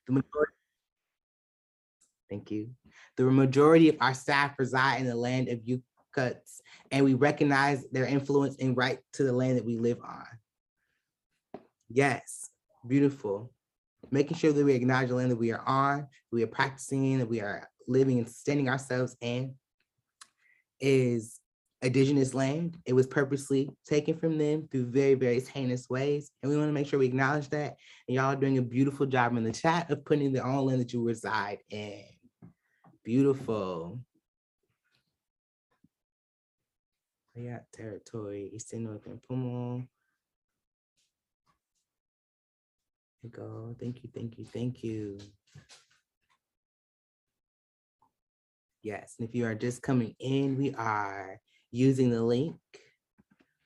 The majority, thank you. The majority of our staff reside in the land of Yukuts, and we recognize their influence and right to the land that we live on. Yes, beautiful. Making sure that we acknowledge the land that we are on, we are practicing, that we are living and sustaining ourselves in is indigenous land. It was purposely taken from them through very heinous ways. And we want to make sure we acknowledge that. And y'all are doing a beautiful job in the chat of putting the own land that you reside in. Beautiful. Yeah, territory, Eastern Northern Pumo. Go. Thank you. Yes, and if you are just coming in, we are using the link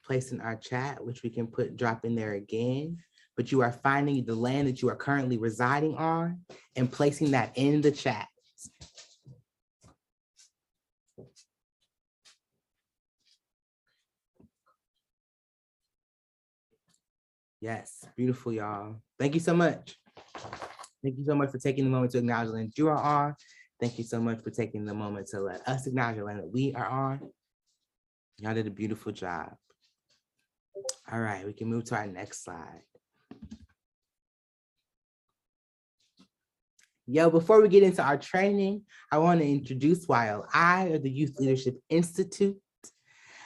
placed in our chat, which we can drop in there again. But you are finding the land that you are currently residing on and placing that in the chat. Yes, beautiful, y'all. Thank you so much. Thank you so much for taking the moment to acknowledge the land that you are on. Thank you so much for taking the moment to let us acknowledge the land that we are on. Y'all did a beautiful job. All right, we can move to our next slide. Yo, before we get into our training, I want to introduce YLI, or the Youth Leadership Institute.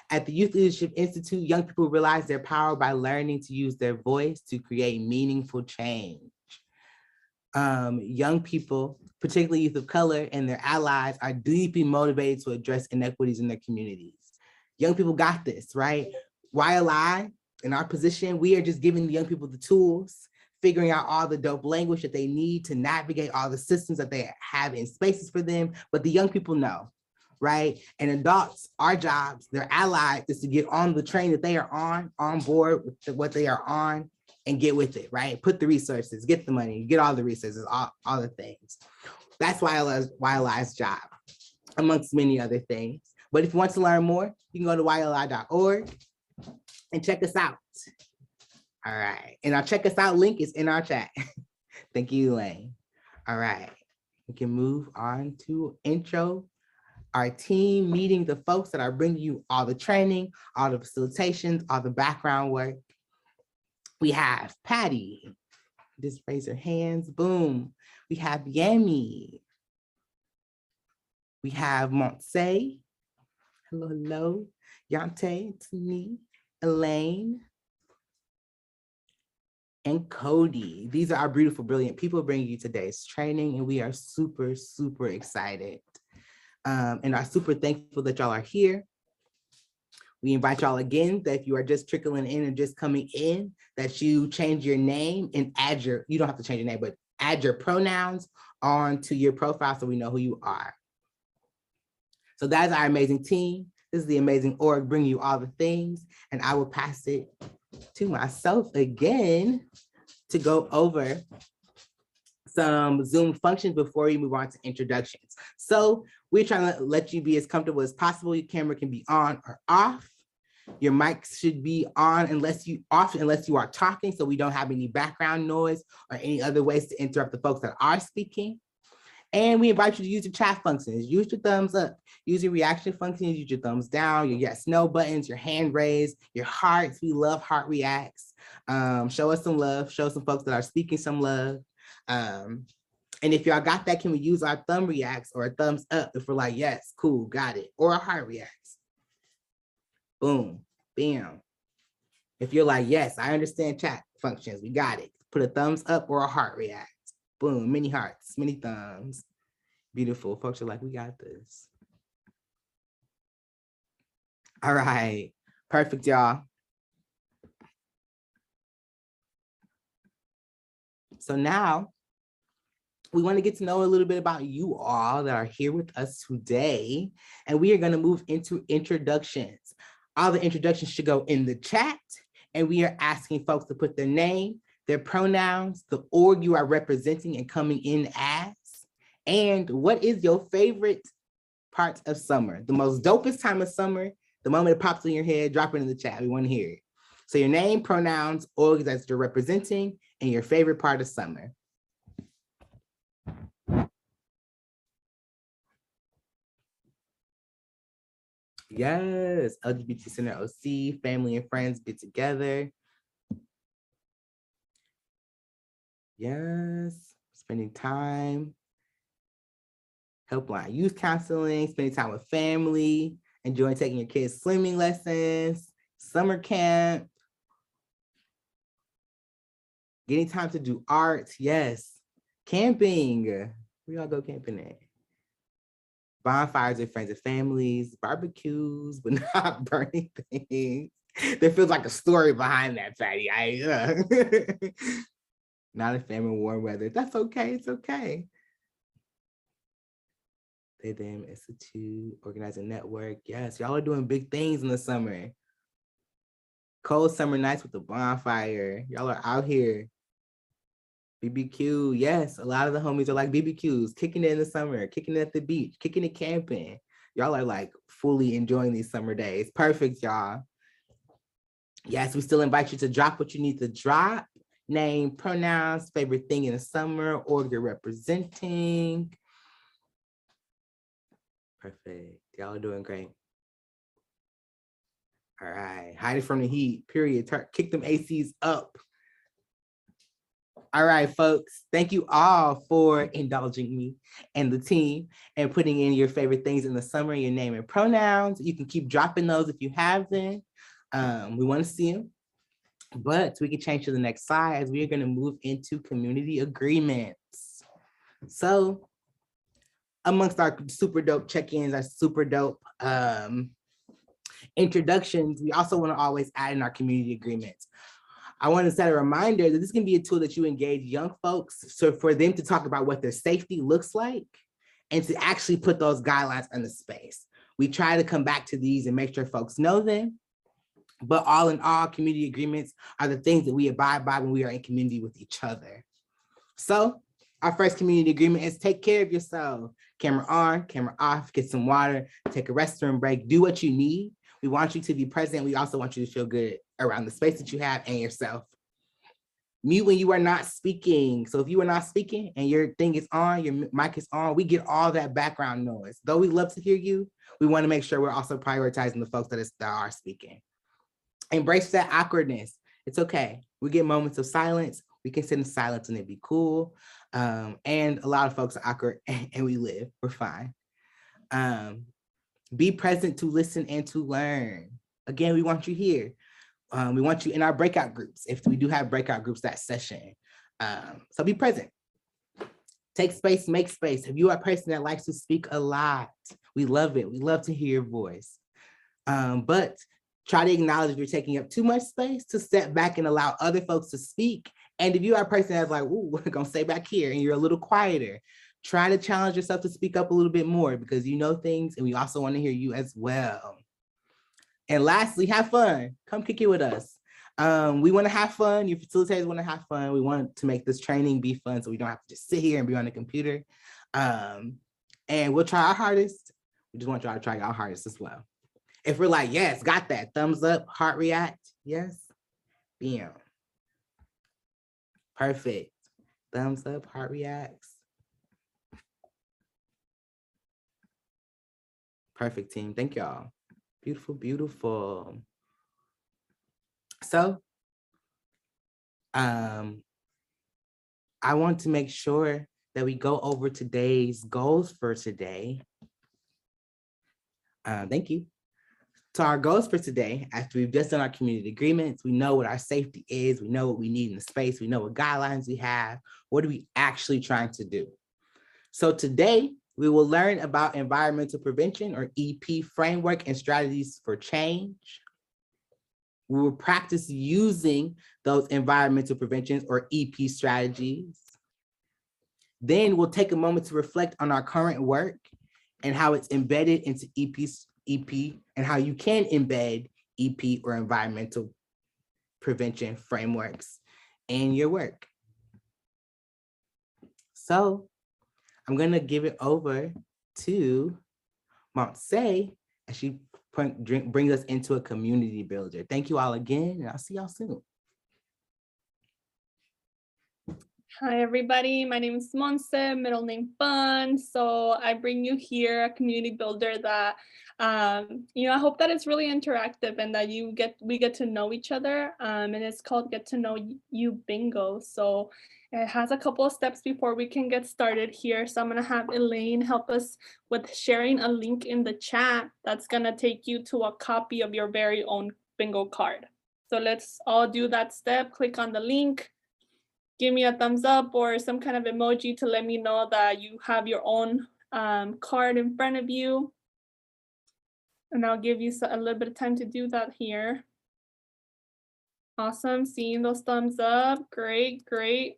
At the Youth Leadership Institute, young people realize their power by learning to use their voice to create meaningful change. Young people, particularly youth of color and their allies, are deeply motivated to address inequities in their communities. Young people got this, right? YLI, in our position, we are just giving the young people the tools, figuring out all the dope language that they need to navigate all the systems that they have in spaces for them, but the young people know, right? And adults, our jobs, their allies, is to get on the train that they are on board with what they are on, and get with it, right? Put the resources, get the money, get all the resources, all the things. That's YLI's job, amongst many other things. But if you want to learn more, you can go to YLI.org and check us out. All right, and our check us out link is in our chat. Thank you, Elaine. All right, we can move on to intro. Our team meeting the folks that are bringing you all the training, all the facilitations, all the background work. We have Patty. Just raise your hands, boom. We have Yami. We have Montse. Hello. Yante, it's me, Elaine, and Cody. These are our beautiful, brilliant people bringing you today's training, and we are super excited and are super thankful that y'all are here. We invite y'all again that if you are just trickling in and just coming in, that you change your name and add you don't have to change your name, but add your pronouns onto your profile so we know who you are. So that is our amazing team. This is the amazing org bringing you all the things, and I will pass it to myself again to go over some Zoom functions before we move on to introductions. So we're trying to let you be as comfortable as possible. Your camera can be on or off. Your mics should be on unless you are talking, so we don't have any background noise or any other ways to interrupt the folks that are speaking. And we invite you to use your chat functions. Use your thumbs up, use your reaction functions, use your thumbs down, your yes, no buttons, your hand raised, your hearts. We love heart reacts. Show us some love, show some folks that are speaking some love. And if y'all got that, can we use our thumb reacts or a thumbs up if we're like, yes, cool, got it, or a heart reacts. Boom, bam. If you're like, yes, I understand chat functions, we got it. Put a thumbs up or a heart react. Boom, many hearts, many thumbs. Beautiful, folks are like, we got this. All right, perfect, y'all. So now we want to get to know a little bit about you all that are here with us today. And we are going to move into introductions. All the introductions should go in the chat. And we are asking folks to put their name, their pronouns, the org you are representing and coming in as, and what is your favorite part of summer? The most dopest time of summer, the moment it pops in your head, drop it in the chat. We want to hear it. So your name, pronouns, org that you're representing, and your favorite part of summer. Yes, LGBT Center OC, family and friends get together. Yes, spending time, helpline youth counseling, spending time with family, enjoying taking your kids swimming lessons, summer camp, getting time to do art. Yes, camping. We all go camping at. Bonfires with friends and families, barbecues, but not burning things. There feels like a story behind that, Patty. Not a fan of warm weather. That's okay. It's okay. They, them, institute, organizing network. Yes, y'all are doing big things in the summer. Cold summer nights with the bonfire. Y'all are out here. BBQ. Yes, a lot of the homies are like BBQs, kicking it in the summer, kicking it at the beach, kicking it camping. Y'all are like fully enjoying these summer days. Perfect, y'all. Yes, we still invite you to drop what you need to drop. Name, pronouns, favorite thing in the summer, or you're representing. Perfect. Y'all are doing great. All right. Hide it from the heat, period. Kick them ACs up. All right, folks. Thank you all for indulging me and the team and putting in your favorite things in the summer, your name and pronouns. You can keep dropping those if you have them. We want to see them. But we can change to the next slide as we are going to move into community agreements. So amongst our super dope check-ins, our super dope introductions, we also want to always add in our community agreements. I want to set a reminder that this can be a tool that you engage young folks, so for them to talk about what their safety looks like and to actually put those guidelines in the space. We try to come back to these and make sure folks know them. But all in all, community agreements are the things that we abide by when we are in community with each other. So our first community agreement is take care of yourself. Camera on, camera off, get some water, take a restroom break, do what you need. We want you to be present. We also want you to feel good around the space that you have and yourself. Mute when you are not speaking. So if you are not speaking and your thing is on, your mic is on, we get all that background noise. Though we love to hear you, we want to make sure we're also prioritizing the folks that are speaking. Embrace that awkwardness. It's okay. We get moments of silence. We can sit in silence and it'd be cool. And a lot of folks are awkward and we live. We're fine. Be present to listen and to learn. Again, we want you here. We want you in our breakout groups, if we do have breakout groups that session. So be present. Take space, make space. If you are a person that likes to speak a lot, we love it. We love to hear your voice. But try to acknowledge if you're taking up too much space, to step back and allow other folks to speak. And if you are a person that's like, ooh, we're gonna stay back here and you're a little quieter, try to challenge yourself to speak up a little bit more because you know things and we also wanna hear you as well. And lastly, have fun. Come kick it with us. We wanna have fun. Your facilitators wanna have fun. We want to make this training be fun so we don't have to just sit here and be on the computer. And we'll try our hardest. We just want y'all to try our hardest as well. If we're like, yes, got that, thumbs up, heart react, yes, bam. Perfect. Thumbs up, heart reacts. Perfect, team. Thank y'all. Beautiful, beautiful. So, I want to make sure that we go over today's goals for today. Thank you. So our goals for today, after we've just done our community agreements, we know what our safety is, we know what we need in the space, we know what guidelines we have, what are we actually trying to do? So today, we will learn about environmental prevention or EP framework and strategies for change. We will practice using those environmental preventions or EP strategies. Then we'll take a moment to reflect on our current work and how it's embedded into EP and how you can embed EP or environmental prevention frameworks in your work. So I'm gonna give it over to Montse as she brings us into a community builder. Thank you all again, and I'll see y'all soon. Hi, everybody. My name is Monse, middle name Fun. So I bring you here a community builder that, I hope that it's really interactive and that we get to know each other. And it's called Get to Know You Bingo. So it has a couple of steps before we can get started here. So I'm going to have Elaine help us with sharing a link in the chat that's going to take you to a copy of your very own bingo card. So let's all do that step. Click on the link. Give me a thumbs up or some kind of emoji to let me know that you have your own card in front of you. And I'll give you a little bit of time to do that here. Awesome, seeing those thumbs up. Great, great.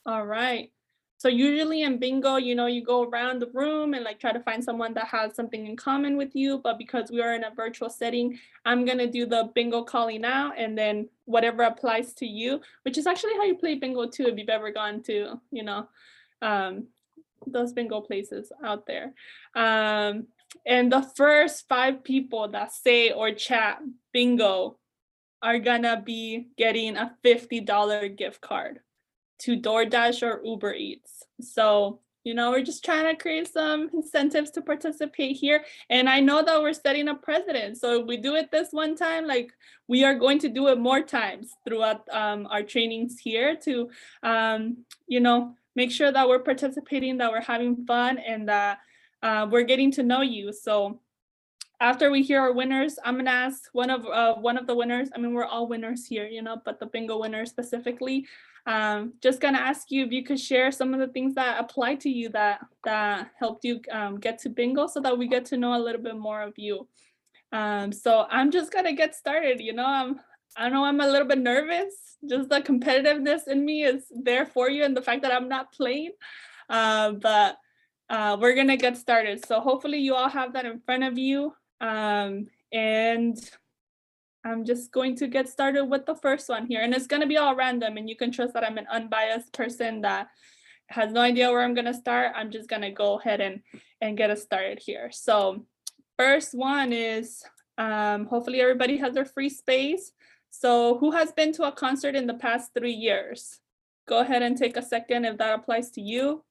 All right. So usually in bingo, you go around the room and like try to find someone that has something in common with you. But because we are in a virtual setting, I'm going to do the bingo calling now and then whatever applies to you, which is actually how you play bingo too, if you've ever gone to, those bingo places out there. And the first 5 people that say or chat bingo are gonna be getting a $50 gift card to DoorDash or Uber Eats. So, we're just trying to create some incentives to participate here. And I know that we're setting a precedent. So if we do it this one time, like we are going to do it more times throughout our trainings here to, make sure that we're participating, that we're having fun, and that we're getting to know you. So after we hear our winners, I'm gonna ask one of the winners. I mean, we're all winners here, but the bingo winner specifically. Just gonna ask you if you could share some of the things that apply to you that helped you get to bingo, so that we get to know a little bit more of you. So I'm just gonna get started. I know I'm a little bit nervous. Just the competitiveness in me is there for you, and the fact that I'm not playing. But we're gonna get started. So hopefully you all have that in front of you. And I'm just going to get started with the first one here. And it's going to be all random, and you can trust that I'm an unbiased person that has no idea where I'm going to start. I'm just going to go ahead and get us started here. So first one is, hopefully everybody has their free space. So who has been to a concert in the past 3 years? Go ahead and take a second if that applies to you.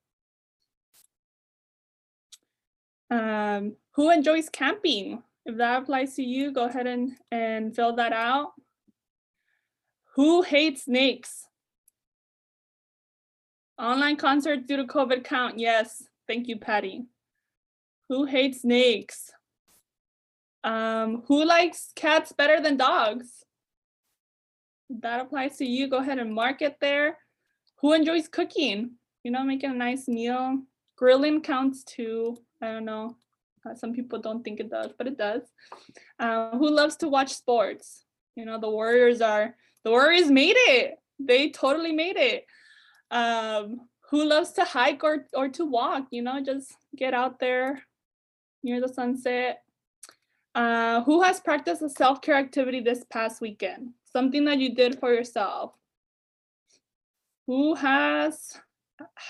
Who enjoys camping? If that applies to you, go ahead and fill that out. Who hates snakes? Online concerts due to COVID count? Yes. Thank you, Patty. Who hates snakes? Who likes cats better than dogs? If that applies to you, go ahead and mark it there. Who enjoys cooking? Making a nice meal. Grilling counts too. I don't know. Some people don't think it does, but it does. Who loves to watch sports? The Warriors made it. They totally made it. Who loves to hike or to walk? Just get out there near the sunset. Who has practiced a self-care activity this past weekend? Something that you did for yourself. Who has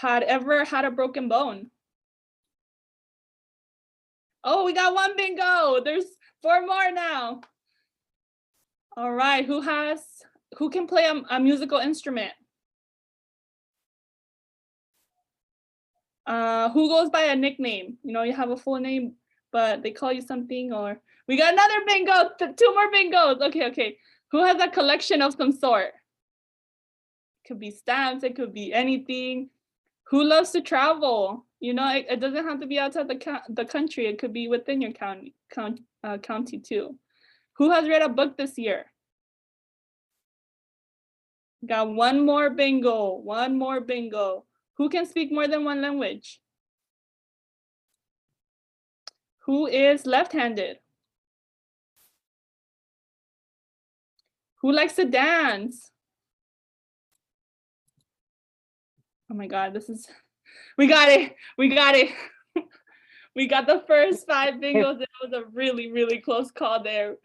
ever had a broken bone? Oh, we got one bingo. There's 4 more now. All right, who can play a musical instrument? Who goes by a nickname? You have a full name, but they call you something. Or we got another bingo, 2 more bingos. Okay. Who has a collection of some sort? It could be stamps, it could be anything. Who loves to travel? It doesn't have to be outside the country. It could be within your county too. Who has read a book this year? Got one more bingo. Who can speak more than one language? Who is left-handed? Who likes to dance? Oh my God, we got it. We got the first 5 bingos. It was a really, really close call there.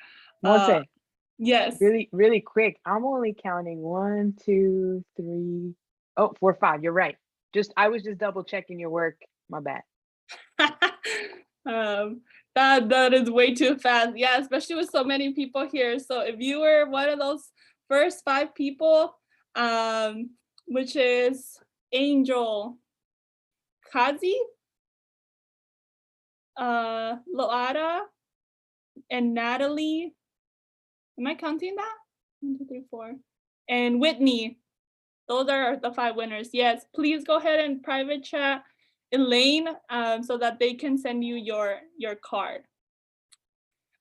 Yes. Really, really quick. I'm only counting 1, 2, 3. Oh, 4, 5. You're right. I was just double checking your work. My bad. That is way too fast. Yeah, especially with so many people here. So if you were one of those first 5 people, which is Angel, Kazi, Loada, and Natalie. Am I counting that? 1, 2, 3, 4. And Whitney. Those are the 5 winners. Yes, please go ahead and private chat Elaine so that they can send you your card.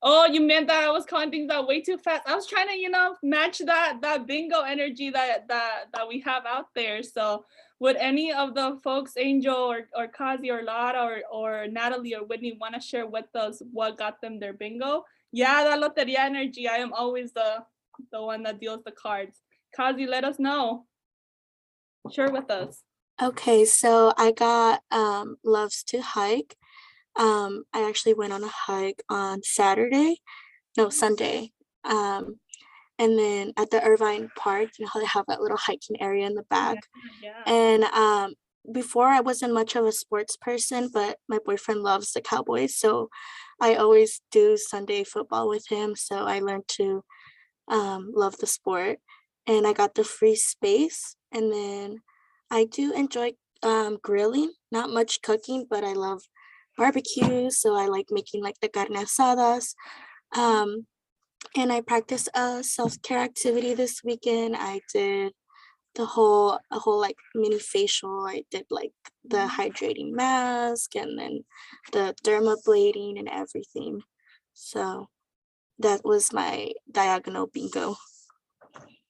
Oh, you meant that I was counting things out way too fast. I was trying to, match that bingo energy that we have out there. So would any of the folks, Angel or Kazi or Lara or Natalie or Whitney, want to share with us what got them their bingo? Yeah, that loteria energy. I am always the one that deals the cards. Kazi, let us know. Share with us. Okay, so I got loves to hike. I actually went on a hike on Sunday. And then at the Irvine Park, how they have that little hiking area in the back. Yeah. And before I wasn't much of a sports person, but my boyfriend loves the Cowboys. So I always do Sunday football with him. So I learned to love the sport, and I got the free space. And then I do enjoy grilling, not much cooking, but I love barbecue. So I like making like the carne asadas. And I practiced a self-care activity this weekend. I did a whole like mini facial. I did like the hydrating mask and then the dermablading and everything. So that was my diagonal bingo.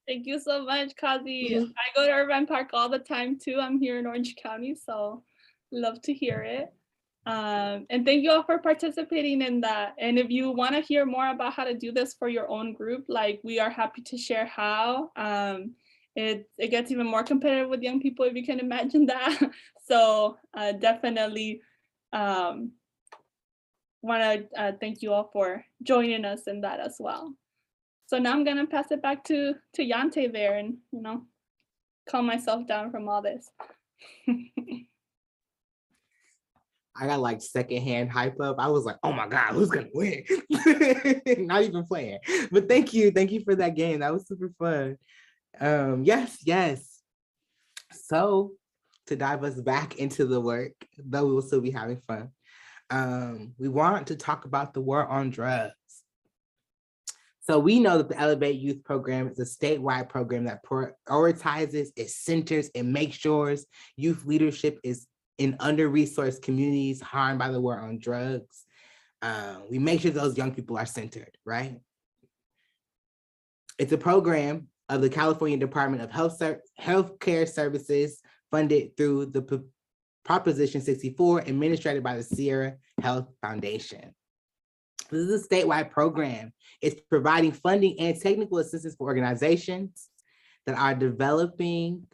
Thank you so much, Kazi. Mhm. I go to Irvine Park all the time too. I'm here in Orange County, so love to hear it. And thank you all for participating in that. And if you want to hear more about how to do this for your own group, like we are happy to share how. It gets even more competitive with young people, if you can imagine that. So definitely want to thank you all for joining us in that as well. So now I'm gonna pass it back to Yante there and calm myself down from all this. I got like secondhand hype up. I was like, oh my God, who's gonna win? Not even playing. But thank you for that game. That was super fun. Yes. So to dive us back into the work, though we will still be having fun. We want to talk about the war on drugs. So we know that the Elevate Youth Program is a statewide program that prioritizes, it centers, and makes sure youth leadership is in under-resourced communities harmed by the war on drugs. We make sure those young people are centered, right? It's a program of the California Department of Healthcare Services funded through the Proposition 64, administered by the Sierra Health Foundation. This is a statewide program. It's providing funding and technical assistance for organizations that are developing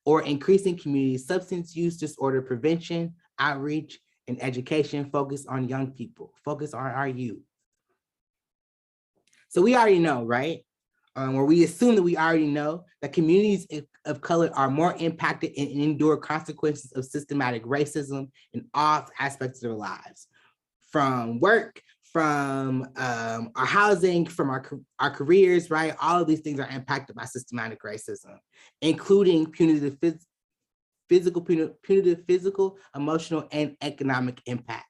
or increasing community substance use disorder prevention, outreach, and education focused on young people, focused on our youth. So we already know, right? Or we assume that we already know that communities of color are more impacted and endure consequences of systematic racism in all aspects of their lives, from work, from our housing, from our careers, right? All of these things are impacted by systematic racism, including punitive physical, emotional, and economic impact.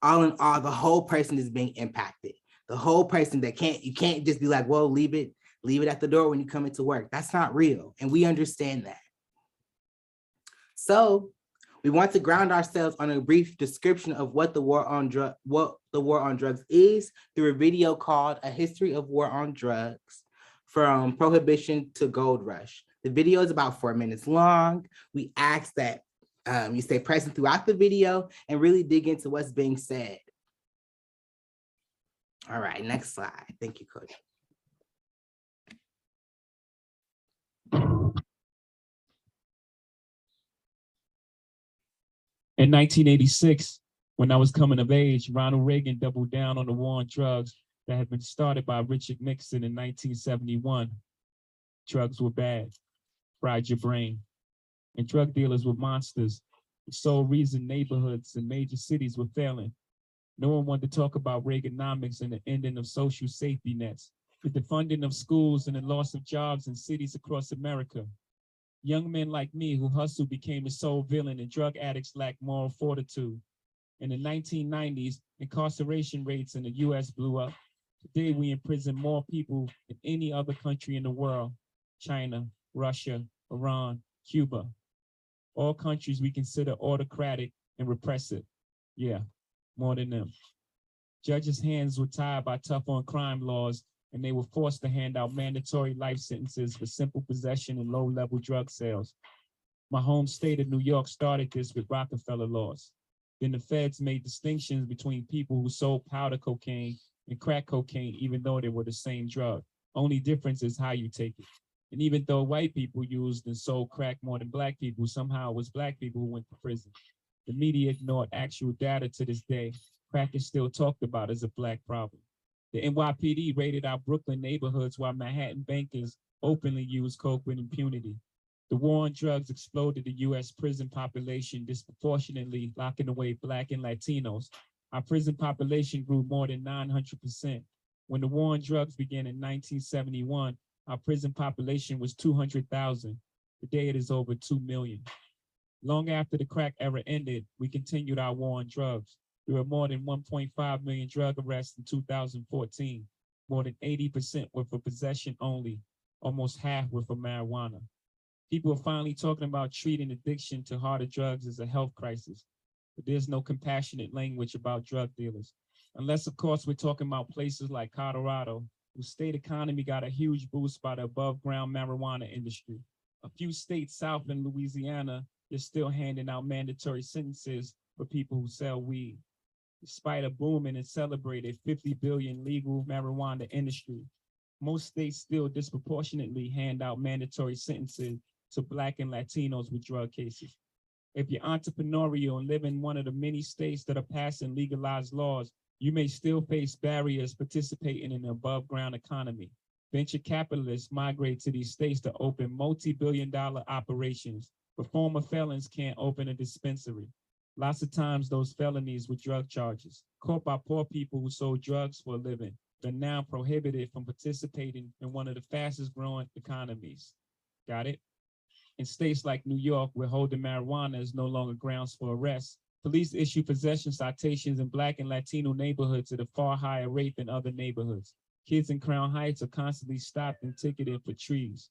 All in all, the whole person is being impacted. The whole person you can't just be like, well, leave it at the door when you come into work. That's not real. And we understand that. So we want to ground ourselves on a brief description of what the war on drugs is through a video called A History of War on Drugs from Prohibition to Gold Rush. The video is about 4 minutes long. We ask that you stay present throughout the video and really dig into what's being said. All right, next slide. Thank you, Coach. In 1986, when I was coming of age, Ronald Reagan doubled down on the war on drugs that had been started by Richard Nixon in 1971. Drugs were bad, fried your brain, and drug dealers were monsters. The sole reason neighborhoods and major cities were failing. No one wanted to talk about Reaganomics and the ending of social safety nets, the defunding of schools and the loss of jobs in cities across America. Young men like me who hustled became the sole villain, and drug addicts lacked moral fortitude. In the 1990s, incarceration rates in the US blew up. Today, we imprison more people than any other country in the world: China, Russia, Iran, Cuba. All countries we consider autocratic and repressive. Yeah, more than them. Judges' hands were tied by tough on crime laws, and they were forced to hand out mandatory life sentences for simple possession and low-level drug sales. My home state of New York started this with Rockefeller laws. Then the feds made distinctions between people who sold powder cocaine and crack cocaine, even though they were the same drug. Only difference is how you take it. And even though white people used and sold crack more than black people, somehow it was black people who went to prison. The media ignored actual data to this day. Crack is still talked about as a black problem. The NYPD raided our Brooklyn neighborhoods while Manhattan bankers openly used coke with impunity. The war on drugs exploded the US prison population disproportionately, locking away Black and Latinos. Our prison population grew more than 900%. When the war on drugs began in 1971, our prison population was 200,000. Today it is over 2 million. Long after the crack era ended, we continued our war on drugs. There were more than 1.5 million drug arrests in 2014. More than 80% were for possession only. Almost half were for marijuana. People are finally talking about treating addiction to harder drugs as a health crisis, but there's no compassionate language about drug dealers. Unless, of course, we're talking about places like Colorado, whose state economy got a huge boost by the above-ground marijuana industry. A few states south in Louisiana, they're still handing out mandatory sentences for people who sell weed. Despite a booming and celebrated 50 billion legal marijuana industry, most states still disproportionately hand out mandatory sentences to Black and Latinos with drug cases. If you're entrepreneurial and live in one of the many states that are passing legalized laws, you may still face barriers participating in the above ground economy. Venture capitalists migrate to these states to open multi-billion-dollar operations, but former felons can't open a dispensary. Lots of times those felonies were drug charges, caught by poor people who sold drugs for a living, but now prohibited from participating in one of the fastest growing economies. Got it? In states like New York, where holding marijuana is no longer grounds for arrest, police issue possession citations in Black and Latino neighborhoods at a far higher rate than other neighborhoods. Kids in Crown Heights are constantly stopped and ticketed for trees.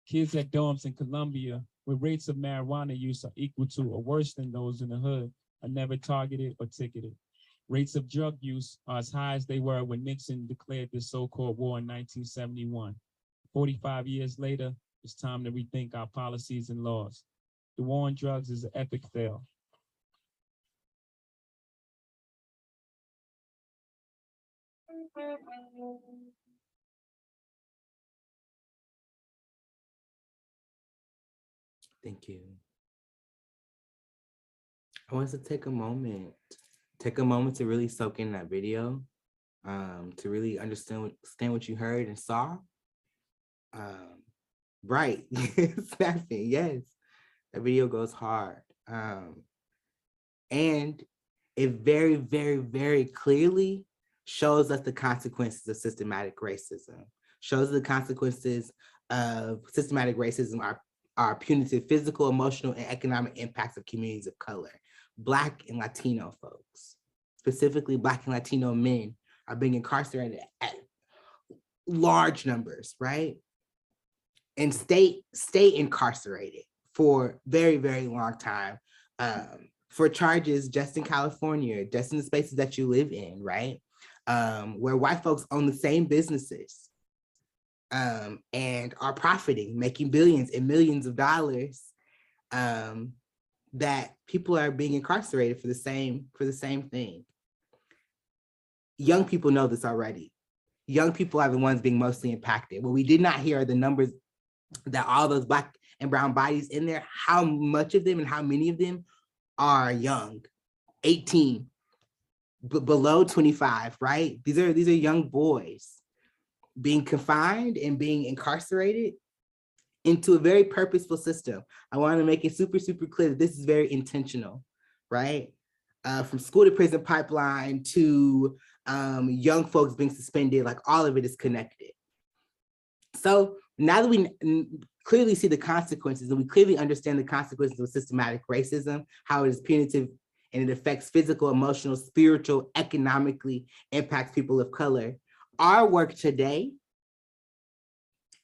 Kids at dorms in Columbia, where rates of marijuana use are equal to or worse than those in the hood, are never targeted or ticketed. Rates of drug use are as high as they were when Nixon declared the so-called war in 1971. 45 years later, it's time to rethink our policies and laws. The war on drugs is an epic fail. Thank you. I want to take a moment to really soak in that video, to really understand what you heard and saw. Right, snapping, yes, that video goes hard. And it very, very, very clearly shows us the consequences of systematic racism, shows the consequences of systematic racism are punitive physical, emotional, and economic impacts of communities of color. Black and Latino folks, specifically Black and Latino men, are being incarcerated at large numbers, right? And stay incarcerated for very, very long time, for charges just in California, just in the spaces that you live in, right? Where white folks own the same businesses, and are profiting, making billions and millions of dollars, that people are being incarcerated for the same thing. Young people know this already. Young people are the ones being mostly impacted. What we did not hear are the numbers that all those Black and brown bodies in there, how much of them and how many of them are young, 18, below 25, right? These are young boys being confined and being incarcerated into a very purposeful system. I want to make it super, super clear that this is very intentional, right? From school to prison pipeline to young folks being suspended, like all of it is connected. So now that clearly see the consequences, and we clearly understand the consequences of systematic racism, how it is punitive and it affects physical, emotional, spiritual, economically, impacts people of color. Our work today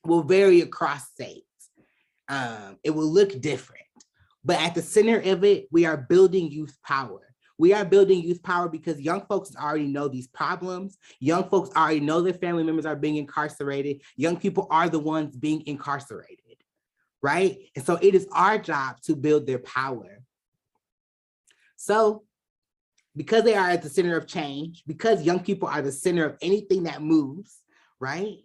will vary across states. It will look different, but at the center of it, we are building youth power. We are building youth power because young folks already know these problems. Young folks already know their family members are being incarcerated. Young people are the ones being incarcerated, right? And so it is our job to build their power. So because they are at the center of change, because young people are the center of anything that moves, right?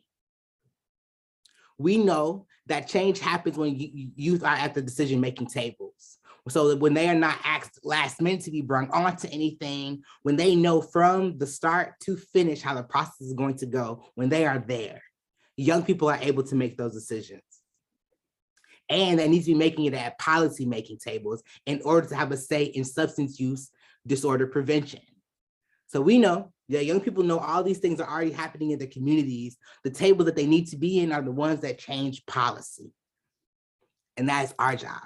We know that change happens when youth are at the decision-making tables. So that when they are not asked last minute to be brought onto anything, when they know from the start to finish how the process is going to go, when they are there, young people are able to make those decisions. And they need to be making it at policy-making tables in order to have a say in substance use disorder prevention. So we know that young people know all these things are already happening in their communities. The table that they need to be in are the ones that change policy. And that's our job.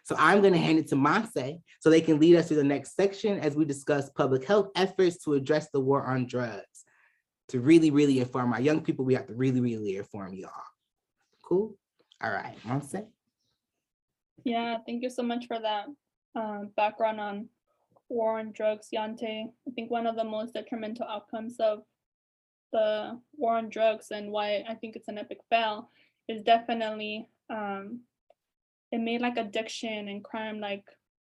So I'm going to hand it to Monse so they can lead us through the next section as we discuss public health efforts to address the war on drugs. To really, really inform our young people, we have to really, really inform y'all. Cool? All right, Monse. Yeah, thank you so much for that background on war on drugs, Yante. I think one of the most detrimental outcomes of the war on drugs and why I think it's an epic fail is definitely it made like addiction and crime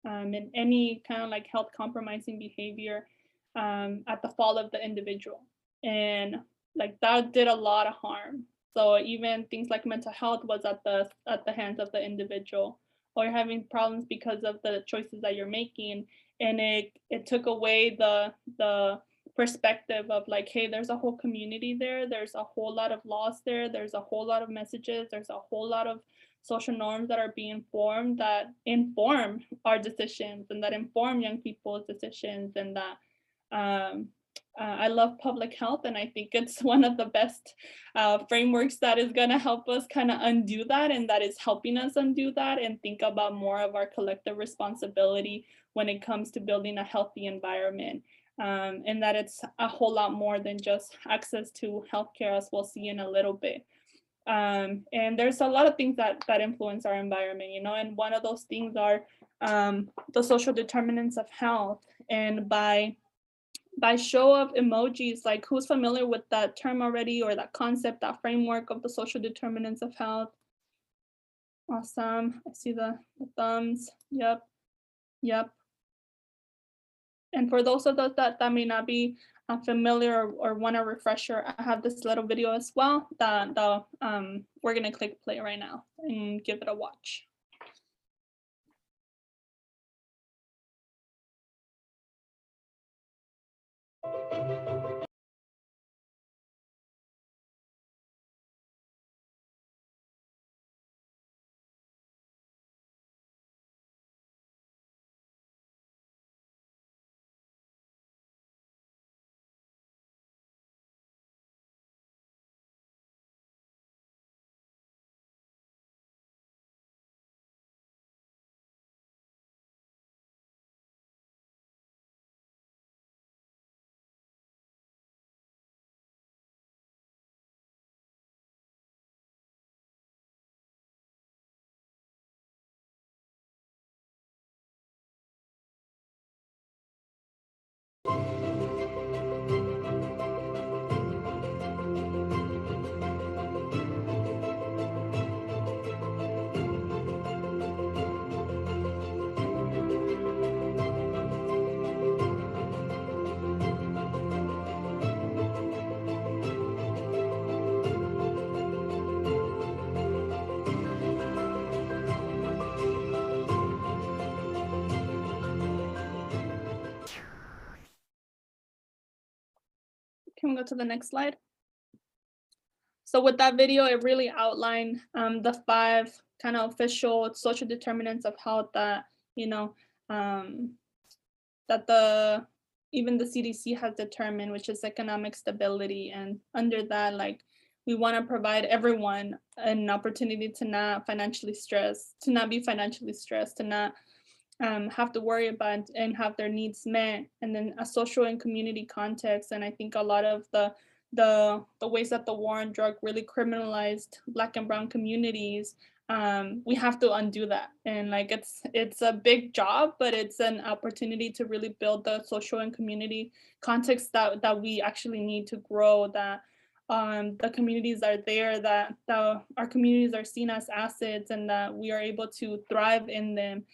and any kind of like health compromising behavior at the fall of the individual. And like that did a lot of harm. So even things like mental health was at the hands of the individual, or you're having problems because of the choices that you're making. And it took away the perspective of like, hey, there's a whole community there, there's a whole lot of laws there, there's a whole lot of messages, there's a whole lot of social norms that are being formed that inform our decisions and that inform young people's decisions. And that I love public health, and I think it's one of the best frameworks that is going to help us kind of undo that, and that is helping us undo that and think about more of our collective responsibility when it comes to building a healthy environment. And that it's a whole lot more than just access to healthcare, as we'll see in a little bit. And there's a lot of things that influence our environment, you know, and one of those things are the social determinants of health. And by show of emojis, like who's familiar with that term already, or that concept, that framework of the social determinants of health? Awesome. I see the thumbs. Yep. And for those of us that may not be familiar or want a refresher, I have this little video as well that we're gonna click play right now and give it a watch. Can we go to the next slide? So with that video, it really outlined the 5 kind of official social determinants of health that, you know, that even the CDC has determined, which is economic stability. And under that, like, We want to provide everyone an opportunity to not be financially stressed, to not have to worry about and have their needs met, and then a social and community context. And I think a lot of the ways that the war on drug really criminalized Black and Brown communities, we have to undo that. And like it's a big job, but it's an opportunity to really build the social and community context that we actually need to grow, that the communities are there, that our communities are seen as assets, and that we are able to thrive in them.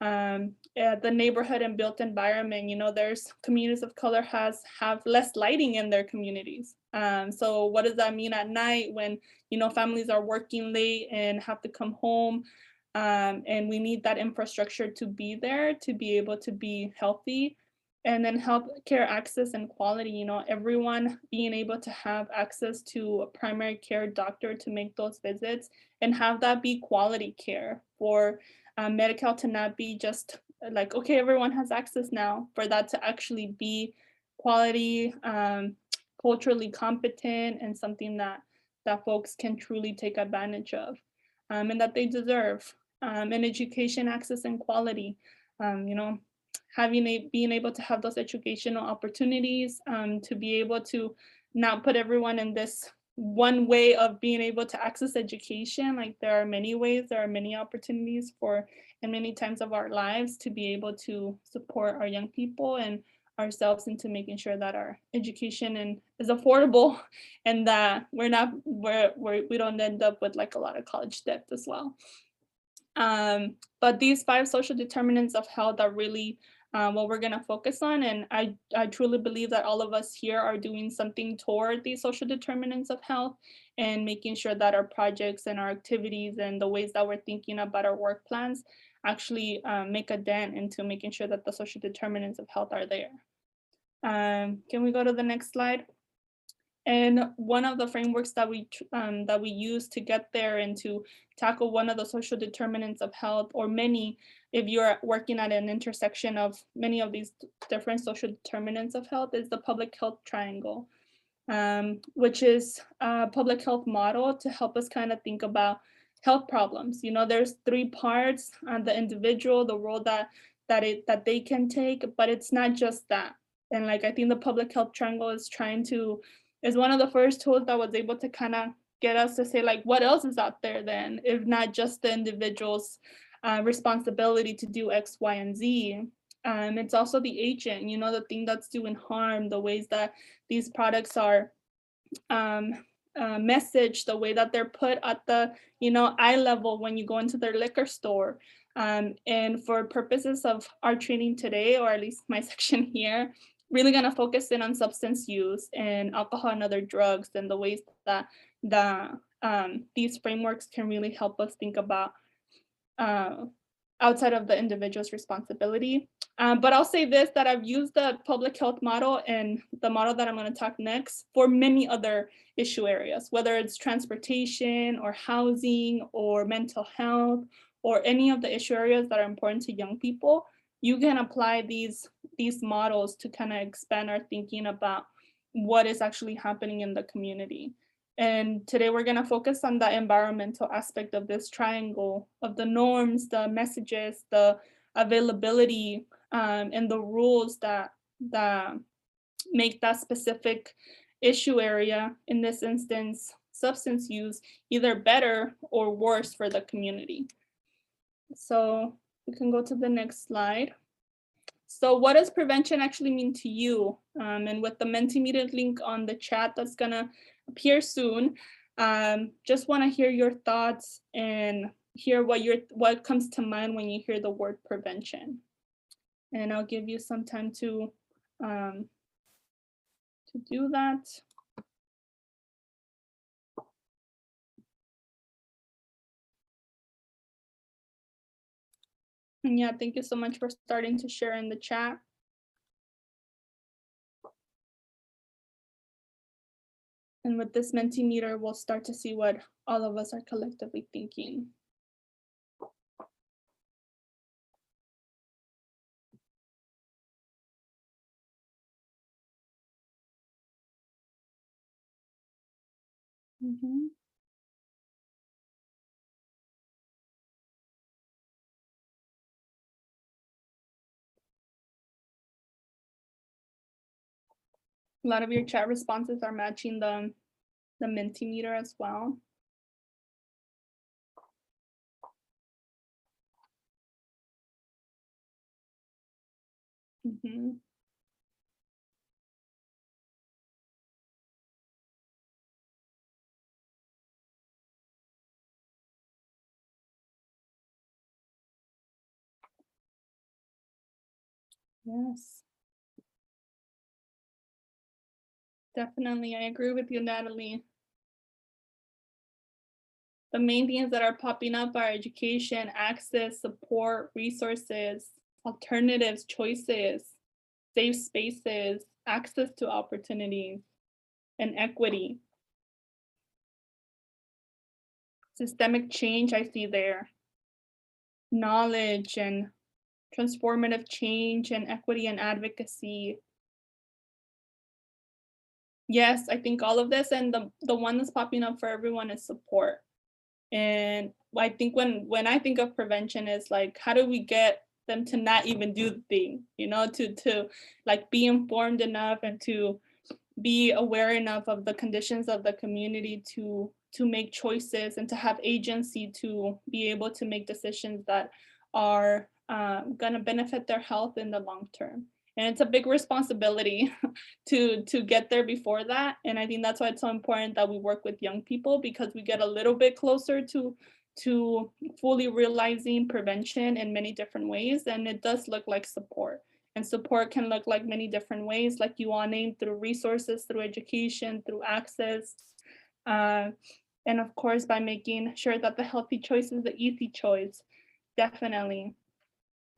The neighborhood and built environment, there's communities of color have less lighting in their communities. So what does that mean at night when families are working late and have to come home, and we need that infrastructure to be there to be able to be healthy. And then healthcare access and quality, everyone being able to have access to a primary care doctor to make those visits and have that be quality care, for Medi-Cal to not be just like, okay, everyone has access now, for that to actually be quality, culturally competent, and something that folks can truly take advantage of, and that they deserve. And education access and quality, being able to have those educational opportunities, to be able to not put everyone in this one way of being able to access education. Like there are many ways, there are many opportunities in many times of our lives to be able to support our young people and ourselves into making sure that our education is affordable, and that we don't end up with like a lot of college debt as well. But these 5 social determinants of health are really what we're going to focus on. And I truly believe that all of us here are doing something toward these social determinants of health, and making sure that our projects and our activities and the ways that we're thinking about our work plans actually make a dent into making sure that the social determinants of health are there. Can we go to the next slide? And one of the frameworks that we use to get there and to tackle one of the social determinants of health, or many, if you're working at an intersection of many of these different social determinants of health, is the public health triangle, which is a public health model to help us kind of think about health problems. There's 3 parts: the individual, the role that they can take, but it's not just that. And like I think the public health triangle is one of the first tools that was able to kind of get us to say, like, what else is out there then, if not just the individual's responsibility to do X, Y, and Z. It's also the agent, the thing that's doing harm, the ways that these products are messaged, the way that they're put at the eye level when you go into their liquor store. And for purposes of our training today, or at least my section here, really going to focus in on substance use and alcohol and other drugs, and the ways that these frameworks can really help us think about outside of the individual's responsibility. But I'll say this, that I've used the public health model and the model that I'm going to talk next for many other issue areas, whether it's transportation or housing or mental health or any of the issue areas that are important to young people. You can apply these models to kind of expand our thinking about what is actually happening in the community. And today we're going to focus on the environmental aspect of this triangle, of the norms, the messages, the availability, and the rules that make that specific issue area, in this instance, substance use, either better or worse for the community. So we can go to the next slide. So what does prevention actually mean to you? And with the Mentimeter link on the chat that's gonna appear soon, just wanna hear your thoughts and hear what comes to mind when you hear the word prevention. And I'll give you some time to do that. And yeah, thank you so much for starting to share in the chat. And with this Mentimeter, we'll start to see what all of us are collectively thinking. Mhm. A lot of your chat responses are matching the Mentimeter as well. Mhm. Yes. Definitely, I agree with you, Natalie. The main things that are popping up are education, access, support, resources, alternatives, choices, safe spaces, access to opportunities, and equity. Systemic change I see there. Knowledge and transformative change and equity and advocacy. Yes, I think all of this, and the one that's popping up for everyone is support. And I think when I think of prevention is like, how do we get them to not even do the thing, you know, to like be informed enough and to be aware enough of the conditions of the community to make choices and to have agency to be able to make decisions that are going to benefit their health in the long term. And it's a big responsibility to get there before that. And I think that's why it's so important that we work with young people, because we get a little bit closer to fully realizing prevention in many different ways. And it does look like support. And support can look like many different ways, like you all named, through resources, through education, through access, and of course, by making sure that the healthy choice is the easy choice, definitely.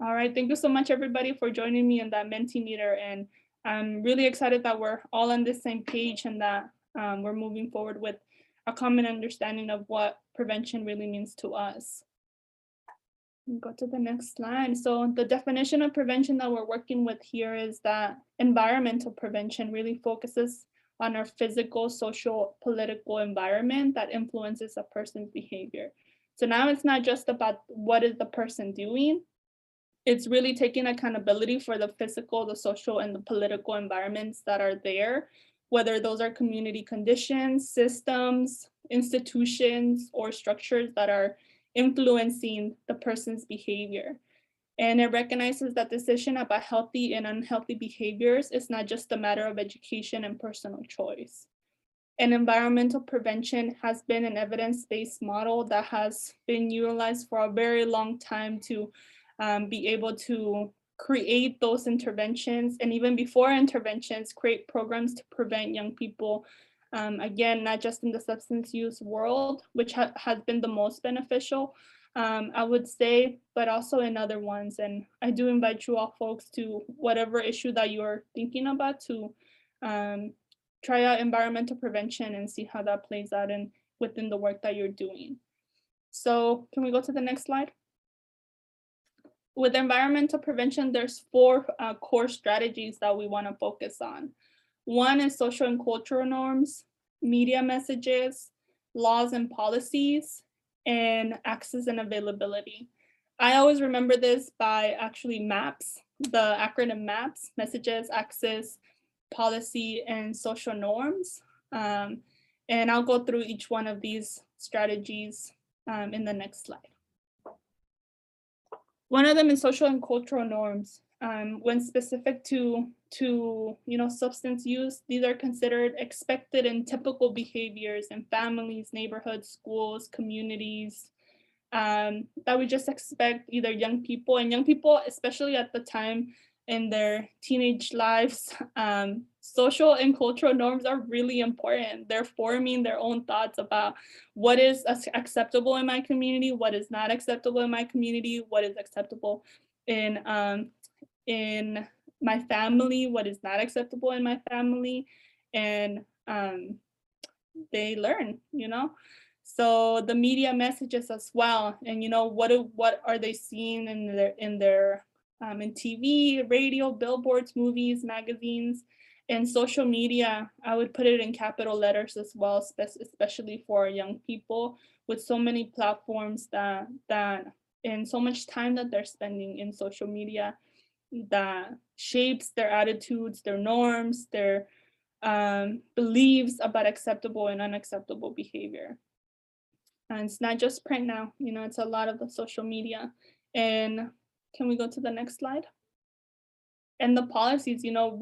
All right, thank you so much, everybody, for joining me in that Mentimeter. And I'm really excited that we're all on the same page and that we're moving forward with a common understanding of what prevention really means to us. Go to the next slide. So the definition of prevention that we're working with here is that environmental prevention really focuses on our physical, social, political environment that influences a person's behavior. So now it's not just about what is the person doing, it's really taking accountability for the physical, the social, and the political environments that are there, whether those are community conditions, systems, institutions, or structures that are influencing the person's behavior. And it recognizes that decision about healthy and unhealthy behaviors is not just a matter of education and personal choice. And environmental prevention has been an evidence-based model that has been utilized for a very long time to be able to create those interventions, and even before interventions, create programs to prevent young people, again, not just in the substance use world, which has been the most beneficial, I would say, but also in other ones. And I do invite you all folks to whatever issue that you're thinking about to try out environmental prevention and see how that plays out in within the work that you're doing. So can we go to the next slide? With environmental prevention, there's four core strategies that we want to focus on. One is social and cultural norms, media messages, laws and policies, and access and availability. I always remember this by actually MAPS, the acronym MAPS: messages, access, policy, and social norms. And I'll go through each one of these strategies in the next slide. One of them is social and cultural norms. When specific to substance use, these are considered expected and typical behaviors in families, neighborhoods, schools, communities, that we just expect either young people, especially at the time in their teenage lives, social and cultural norms are really important. They're forming their own thoughts about what is acceptable in my community, what is not acceptable in my community, what is acceptable in my family, what is not acceptable in my family, and they learn, So the media messages as well, and what are they seeing in TV, radio, billboards, movies, magazines, And social media, I would put it in capital letters as well, especially for young people, with so many platforms that and so much time that they're spending in social media that shapes their attitudes, their norms, their beliefs about acceptable and unacceptable behavior. And it's not just print now, you know, it's a lot of the social media. And can we go to the next slide? And the policies, you know,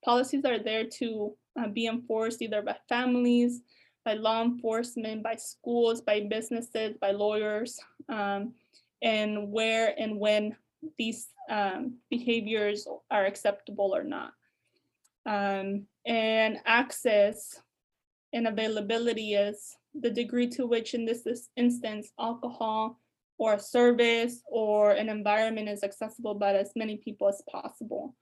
policies are there to be enforced either by families, by law enforcement, by schools, by businesses, by lawyers, and where and when these behaviors are acceptable or not. And access and availability is the degree to which, in this instance, alcohol or a service or an environment is accessible by as many people as possible.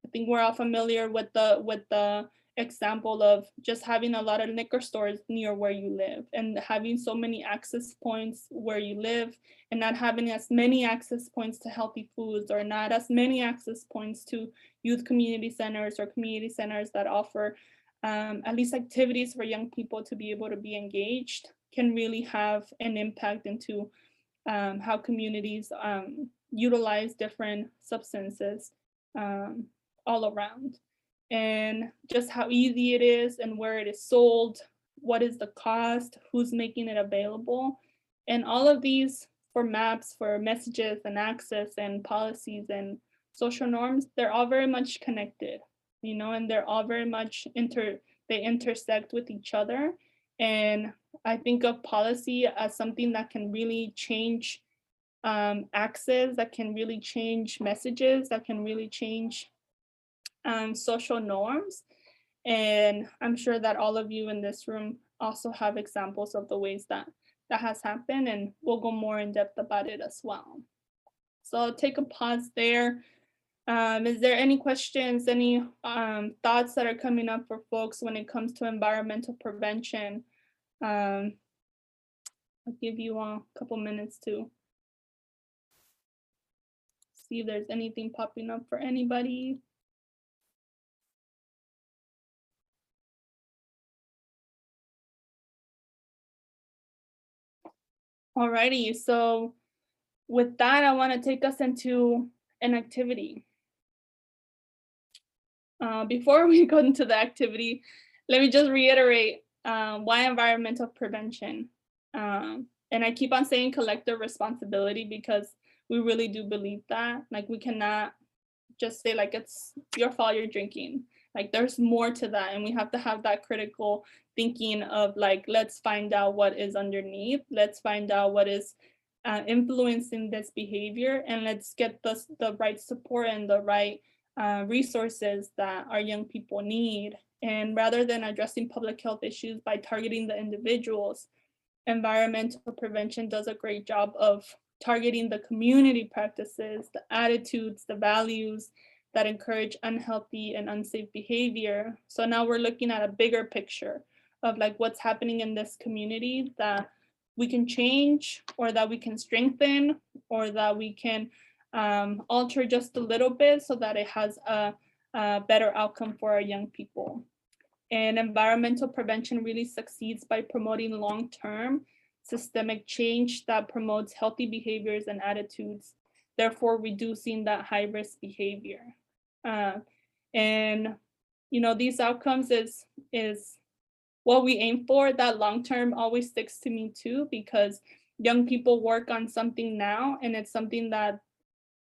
I think we're all familiar with the example of just having a lot of liquor stores near where you live and having so many access points where you live and not having as many access points to healthy foods or not as many access points to youth community centers or community centers that offer at least activities for young people to be able to be engaged can really have an impact into how communities utilize different substances all around, and just how easy it is and where it is sold, what is the cost, who's making it available, and all of these for maps, for messages and access and policies and social norms, they're all very much connected, you know, and they're all very much they intersect with each other. And I think of policy as something that can really change access, that can really change messages, that can really change social norms. And I'm sure that all of you in this room also have examples of the ways that that has happened, and we'll go more in depth about it as well. So I'll take a pause there. Is there any questions, any thoughts that are coming up for folks when it comes to environmental prevention? I'll give you a couple minutes to see if there's anything popping up for anybody. Alrighty, so with that, I want to take us into an activity. Before we go into the activity, let me just reiterate why environmental prevention. And I keep on saying collective responsibility because we really do believe that. Like, we cannot just say like it's your fault you're drinking. Like, there's more to that, and we have to have that critical thinking of like, let's find out what is underneath, let's find out what is influencing this behavior, and let's get the right support and the right resources that our young people need. And rather than addressing public health issues by targeting the individuals, environmental prevention does a great job of targeting the community practices, the attitudes, the values that encourage unhealthy and unsafe behavior. So now we're looking at a bigger picture of like what's happening in this community that we can change, or that we can strengthen, or that we can alter just a little bit so that it has a better outcome for our young people. And environmental prevention really succeeds by promoting long-term systemic change that promotes healthy behaviors and attitudes, therefore reducing that high-risk behavior. And you know, these outcomes is what we aim for. That long-term always sticks to me too, because young people work on something now, and it's something that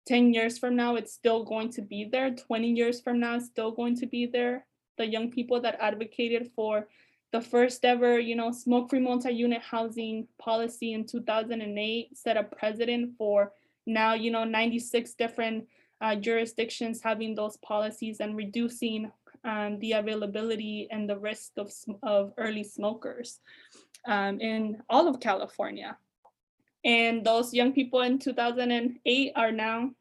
10 years from now, it's still going to be there. 20 years from now, it's still going to be there. The young people that advocated for the first ever, you know, smoke-free multi-unit housing policy in 2008 set a precedent for now, you know, 96 different jurisdictions having those policies and reducing the availability and the risk of early smokers in all of California. And those young people in 2008 are now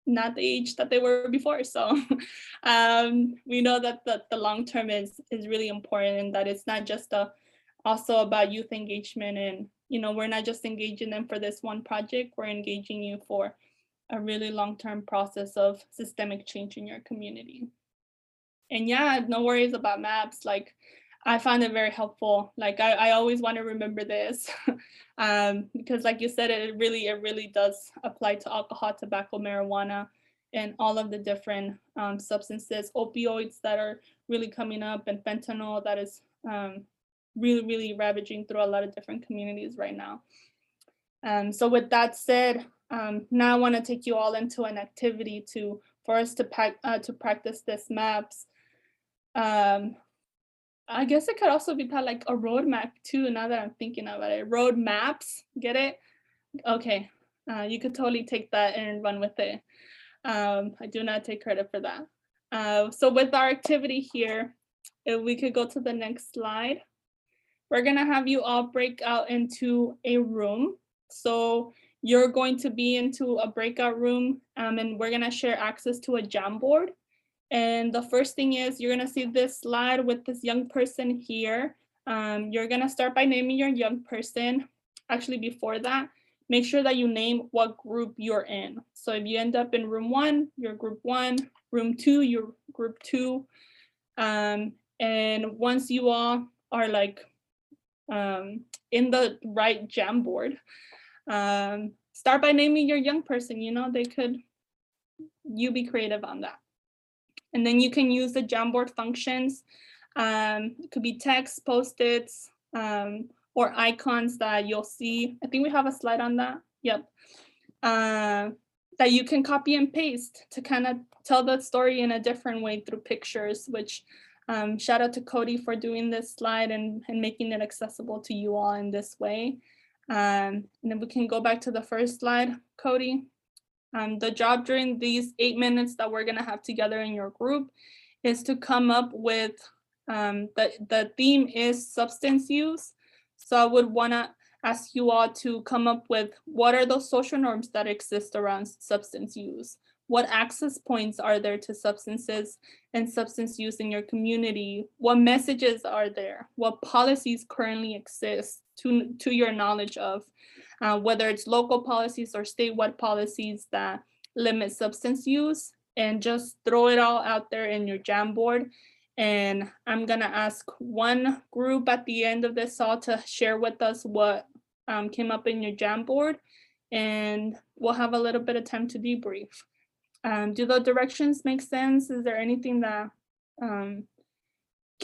not the age that they were before. So we know that the long term is really important, and that it's not just also about youth engagement. And, you know, we're not just engaging them for this one project, we're engaging you for a really long-term process of systemic change in your community. And yeah, no worries about maps. Like, I find it very helpful. Like, I always want to remember this because like you said, it really does apply to alcohol, tobacco, marijuana, and all of the different substances, opioids that are really coming up, and fentanyl that is really ravaging through a lot of different communities right now. So with that said, now I want to take you all into an activity for us to practice this maps. I guess it could also be called like a roadmap too, now that I'm thinking about it. Road maps, get it? Okay, you could totally take that and run with it. I do not take credit for that. So with our activity here, if we could go to the next slide, we're gonna have you all break out into a room. So you're going to be into a breakout room, and we're gonna share access to a Jamboard. And the first thing is you're gonna see this slide with this young person here. You're gonna start by naming your young person. Actually, before that, make sure that you name what group you're in. So if you end up in room 1, you're group 1, room 2, you're group 2. And once you all are like in the right Jamboard, start by naming your young person. You know, you be creative on that. And then you can use the Jamboard functions. It could be text, post-its, or icons that you'll see. I think we have a slide on that. Yep. That you can copy and paste to kind of tell the story in a different way through pictures, which shout out to Cody for doing this slide and making it accessible to you all in this way. And then we can go back to the first slide, Cody. The job during these 8 minutes that we're gonna have together in your group is to come up with, the theme is substance use. So I would wanna ask you all to come up with what are those social norms that exist around substance use? What access points are there to substances and substance use in your community? What messages are there? What policies currently exist to your knowledge of? Whether it's local policies or statewide policies that limit substance use, and just throw it all out there in your Jamboard. And I'm gonna ask one group at the end of this all to share with us what came up in your Jamboard, and we'll have a little bit of time to debrief. Do the directions make sense? Is there anything that can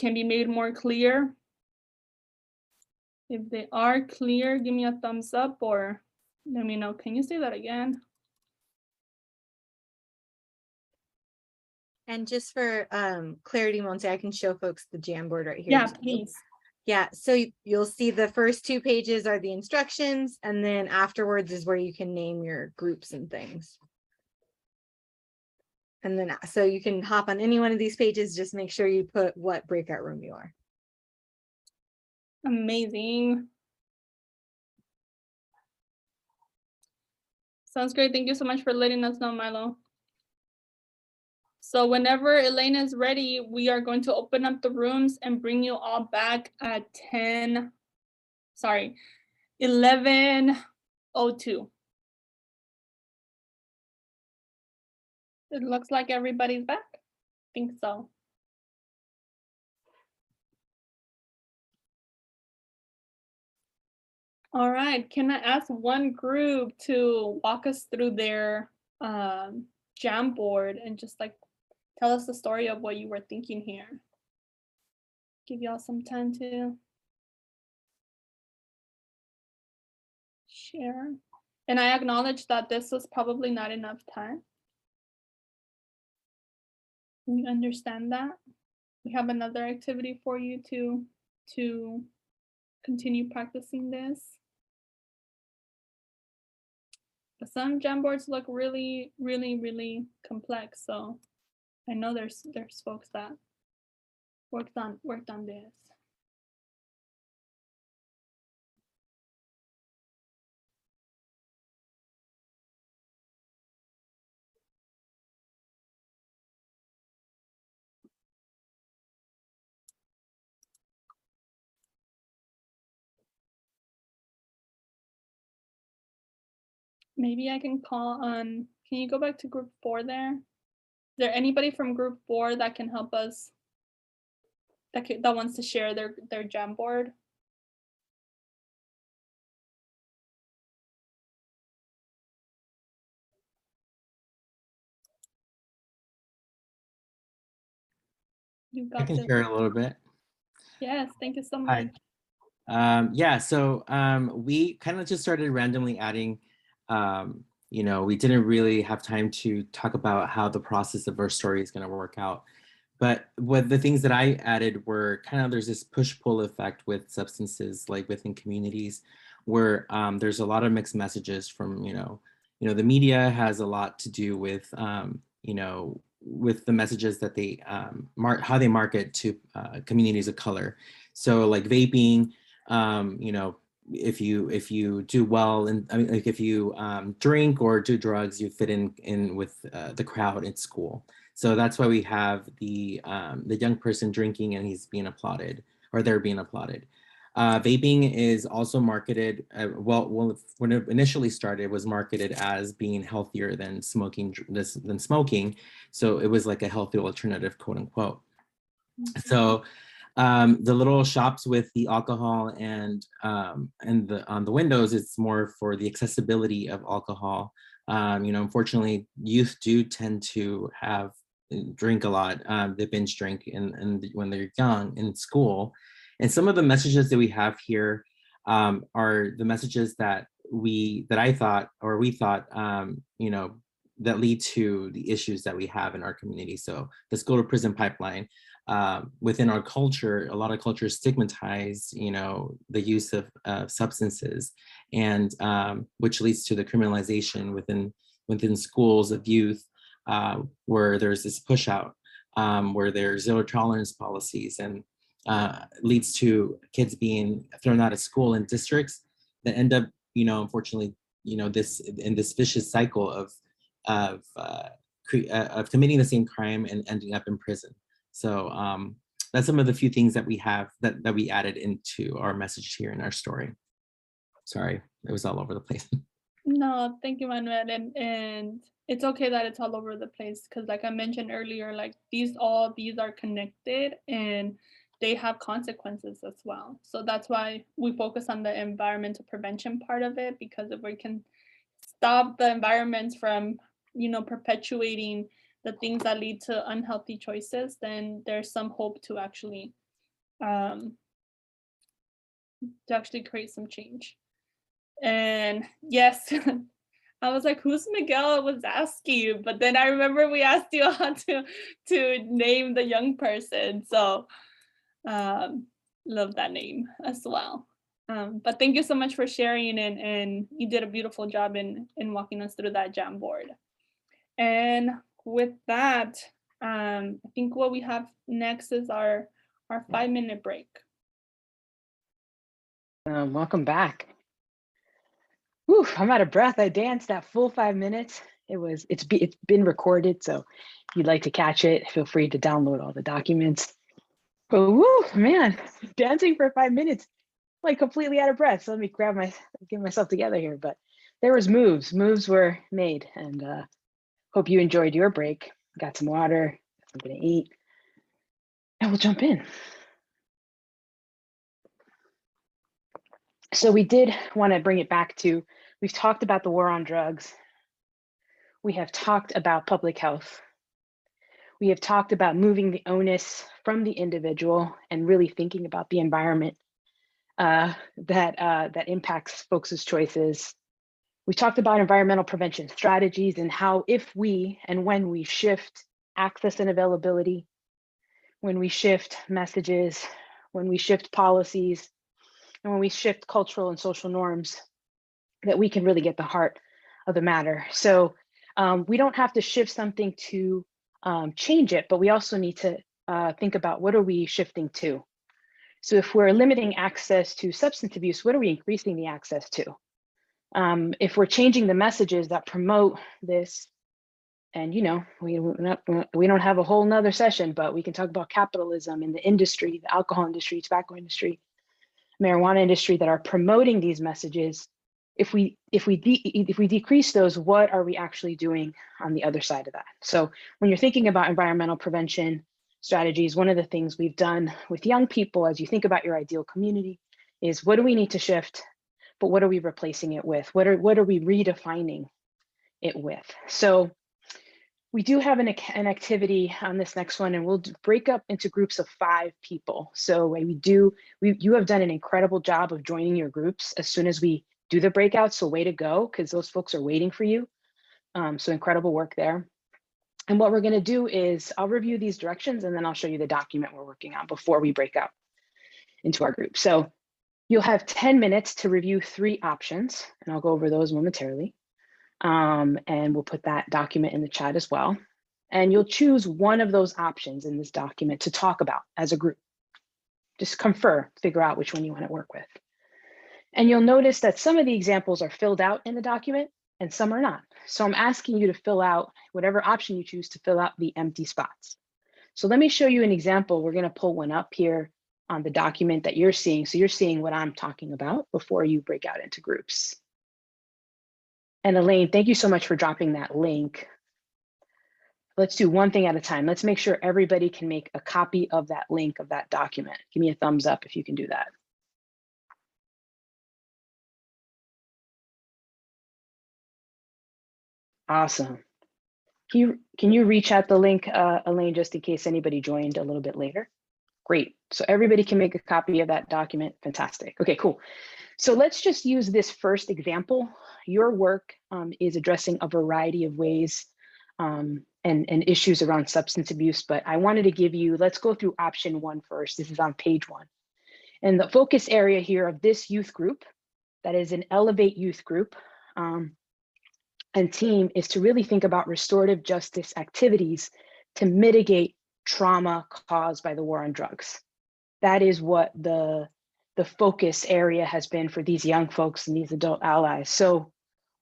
be made more clear? If they are clear, give me a thumbs up or let me know. Can you say that again? And just for clarity, Monse, I can show folks the Jamboard right here. Yeah, too. please. Yeah, so you'll see the first 2 pages are the instructions, and then afterwards is where you can name your groups and things. And then so you can hop on any one of these pages, just make sure you put what breakout room you are. Amazing. Sounds great. Thank you so much for letting us know, Milo. So whenever Elena is ready, we are going to open up the rooms and bring you all back at 11:02. It looks like everybody's back. I think so. All right, can I ask one group to walk us through their Jamboard and just like tell us the story of what you were thinking here? Give y'all some time to share. And I acknowledge that this was probably not enough time. We understand that. We have another activity for you to continue practicing this. But some Jamboards look really complex. So I know there's folks that worked on this. Maybe I can call on, can you go back to group 4 there? Is there anybody from group 4 that can help us that wants to share their Jamboard? You I got can the share a little bit. yes. Thank you so Hi. much. Yeah, so we kind of just started randomly adding, you know, we didn't really have time to talk about how the process of our story is going to work out. But what the things that I added were kind of, there's this push-pull effect with substances, like within communities, where there's a lot of mixed messages from, you know, the media has a lot to do with, you know, with the messages that they how they market to communities of color. So like vaping, you know, if you do well, and I mean, like if you drink or do drugs, you fit in with the crowd at school. So that's why we have the young person drinking and he's being applauded, or they're being applauded. Vaping is also marketed, well, when it initially started, it was marketed as being healthier than smoking. So it was like a healthy alternative, quote unquote. So the little shops with the alcohol and on the windows, it's more for the accessibility of alcohol. You know, unfortunately, youth do tend to drink a lot. They binge drink and when they're young in school. And some of the messages that we have here are the messages that I thought, or we thought, you know, that lead to the issues that we have in our community. So the school to prison pipeline. Within our culture, a lot of cultures stigmatize, you know, the use of substances, and which leads to the criminalization within schools of youth, where there's this push out, where there's zero tolerance policies, and leads to kids being thrown out of school in districts that end up, you know, unfortunately, you know, this vicious cycle of committing the same crime and ending up in prison. So that's some of the few things that we have that we added into our message here in our story. Sorry, it was all over the place. No, thank you, Manuel. And it's okay that it's all over the place, because like I mentioned earlier, like these are connected and they have consequences as well. So that's why we focus on the environmental prevention part of it, because if we can stop the environments from, you know, perpetuating the things that lead to unhealthy choices, then there's some hope to actually create some change. And yes, I was like, who's Miguel? I was asking you, but then I remember we asked you how to name the young person. So love that name as well. But thank you so much for sharing, and you did a beautiful job in walking us through that Jamboard. And with that, I think what we have next is our 5-minute break. Welcome back. Whew, I'm out of breath. I danced that full 5 minutes. It's been recorded, so if you'd like to catch it, feel free to download all the documents. But whoo, man, dancing for 5 minutes, like completely out of breath. So let me get myself together here. But there was moves were made, and hope you enjoyed your break. Got some water, something to eat, and we'll jump in. So we did want to bring it back to, we've talked about the war on drugs. We have talked about public health. We have talked about moving the onus from the individual and really thinking about the environment that impacts folks' choices. We talked about environmental prevention strategies and how if we and when we shift access and availability, when we shift messages, when we shift policies, and when we shift cultural and social norms, that we can really get the heart of the matter. So we don't have to shift something to change it, but we also need to think about what are we shifting to? So if we're limiting access to substance abuse, what are we increasing the access to? If we're changing the messages that promote this, and you know, we don't have a whole nother session, but we can talk about capitalism in the industry, the alcohol industry, tobacco industry, marijuana industry that are promoting these messages. If we decrease those, what are we actually doing on the other side of that? So when you're thinking about environmental prevention, strategies, one of the things we've done with young people as you think about your ideal community is what do we need to shift, but what are we replacing it with? What are we redefining it with? So we do have an activity on this next one, and we'll break up into groups of 5 people. So you have done an incredible job of joining your groups as soon as we do the breakout. So way to go, because those folks are waiting for you. So incredible work there. And what we're going to do is I'll review these directions and then I'll show you the document we're working on before we break out into our group. So you'll have 10 minutes to review 3 options, and I'll go over those momentarily. And we'll put that document in the chat as well. And you'll choose one of those options in this document to talk about as a group. Just confer, figure out which one you want to work with. And you'll notice that some of the examples are filled out in the document and some are not. So I'm asking you to fill out whatever option you choose to fill out the empty spots. So let me show you an example. We're going to pull one up here on the document that you're seeing. So you're seeing what I'm talking about before you break out into groups. And Elaine, thank you so much for dropping that link. Let's do one thing at a time. Let's make sure everybody can make a copy of that link of that document. Give me a thumbs up if you can do that. Awesome. Can you reach out the link, Elaine, just in case anybody joined a little bit later? Great. So everybody can make a copy of that document. Fantastic. Okay, cool. So let's just use this first example. Your work is addressing a variety of ways and issues around substance abuse, but I wanted to give you, let's go through option 1 first. This is on page 1. And the focus area here of this youth group, that is an Elevate youth group, and team, is to really think about restorative justice activities to mitigate trauma caused by the war on drugs. That is what the focus area has been for these young folks and these adult allies. So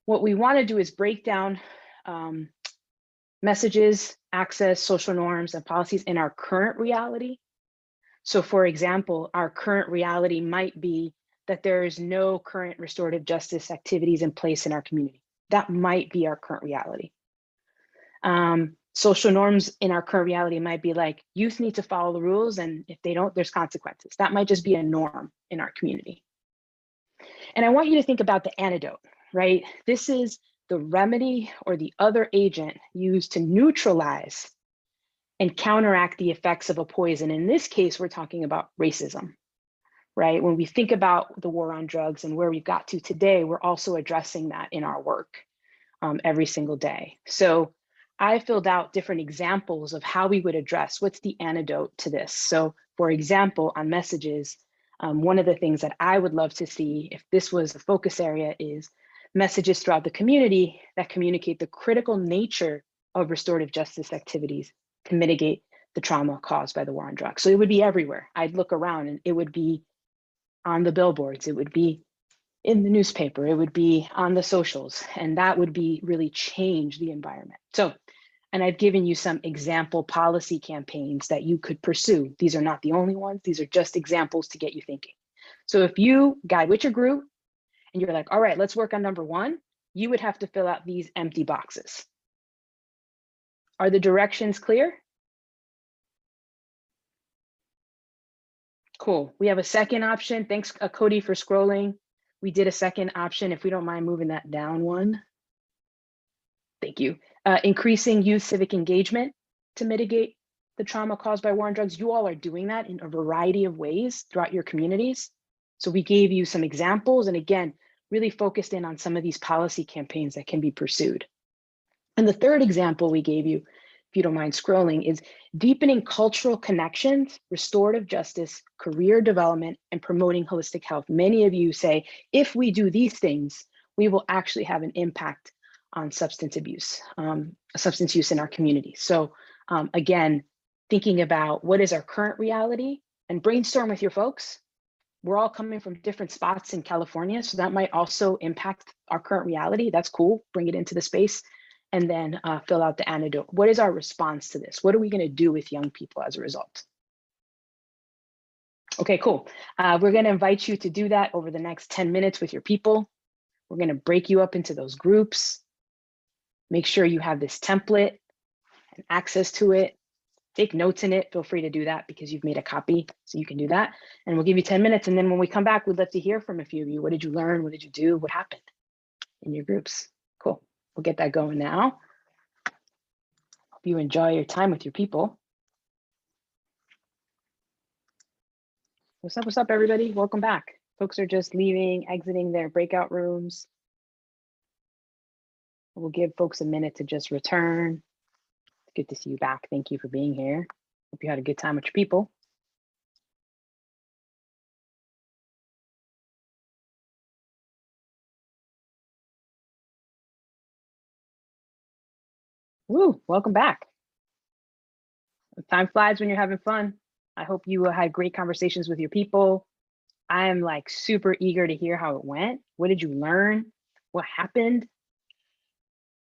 what we want to do is break down messages, access, social norms, and policies in our current reality. So for example, our current reality might be that there is no current restorative justice activities in place in our community. That might be our current reality. Social norms in our current reality might be like youth need to follow the rules, and if they don't, there's consequences. That might just be a norm in our community. And I want you to think about the antidote, right? This is the remedy or the other agent used to neutralize and counteract the effects of a poison. In this case, we're talking about racism, right? When we think about the war on drugs and where we've got to today, we're also addressing that in our work every single day. So I filled out different examples of how we would address what's the antidote to this. So for example, on messages, one of the things that I would love to see if this was a focus area is messages throughout the community that communicate the critical nature of restorative justice activities to mitigate the trauma caused by the war on drugs. So it would be everywhere. I'd look around and it would be on the billboards, it would be in the newspaper, it would be on the socials, and that would be really change the environment. So, and I've given you some example policy campaigns that you could pursue. These are not the only ones. These are just examples to get you thinking. So if you guide with your group and you're like, all right, let's work on number 1, you would have to fill out these empty boxes. Are the directions clear? Cool. We have a second option. Thanks, Cody, for scrolling. We did a second option. If we don't mind moving that down one. Thank you. Increasing youth civic engagement to mitigate the trauma caused by war on drugs. You all are doing that in a variety of ways throughout your communities. So we gave you some examples, and again, really focused in on some of these policy campaigns that can be pursued. And the third example we gave you, if you don't mind scrolling, is deepening cultural connections, restorative justice, career development, and promoting holistic health. Many of you say, if we do these things, we will actually have an impact on substance abuse, substance use in our community. So again, thinking about what is our current reality and brainstorm with your folks. We're all coming from different spots in California, so that might also impact our current reality. That's cool, bring it into the space. And then fill out the antidote. What is our response to this? What are we going to do with young people as a result? Okay, cool. We're going to invite you to do that over the next 10 minutes with your people. We're going to break you up into those groups. Make sure you have this template and access to it. take notes in it, feel free to do that because you've made a copy, so you can do that. And we'll give you 10 minutes. And then when we come back, we'd love to hear from a few of you. What did you learn? What did you do? What happened in your groups? Cool. We'll get that going now. Hope you enjoy your time with your people. What's up, everybody? Welcome back. Folks are just leaving, exiting their breakout rooms. We'll give folks a minute to just return. Good to see you back. Thank you for being here. Hope you had a good time with your people. Woo, welcome back. Time flies when you're having fun. I hope you had great conversations with your people. I am like super eager to hear how it went. What did you learn? What happened?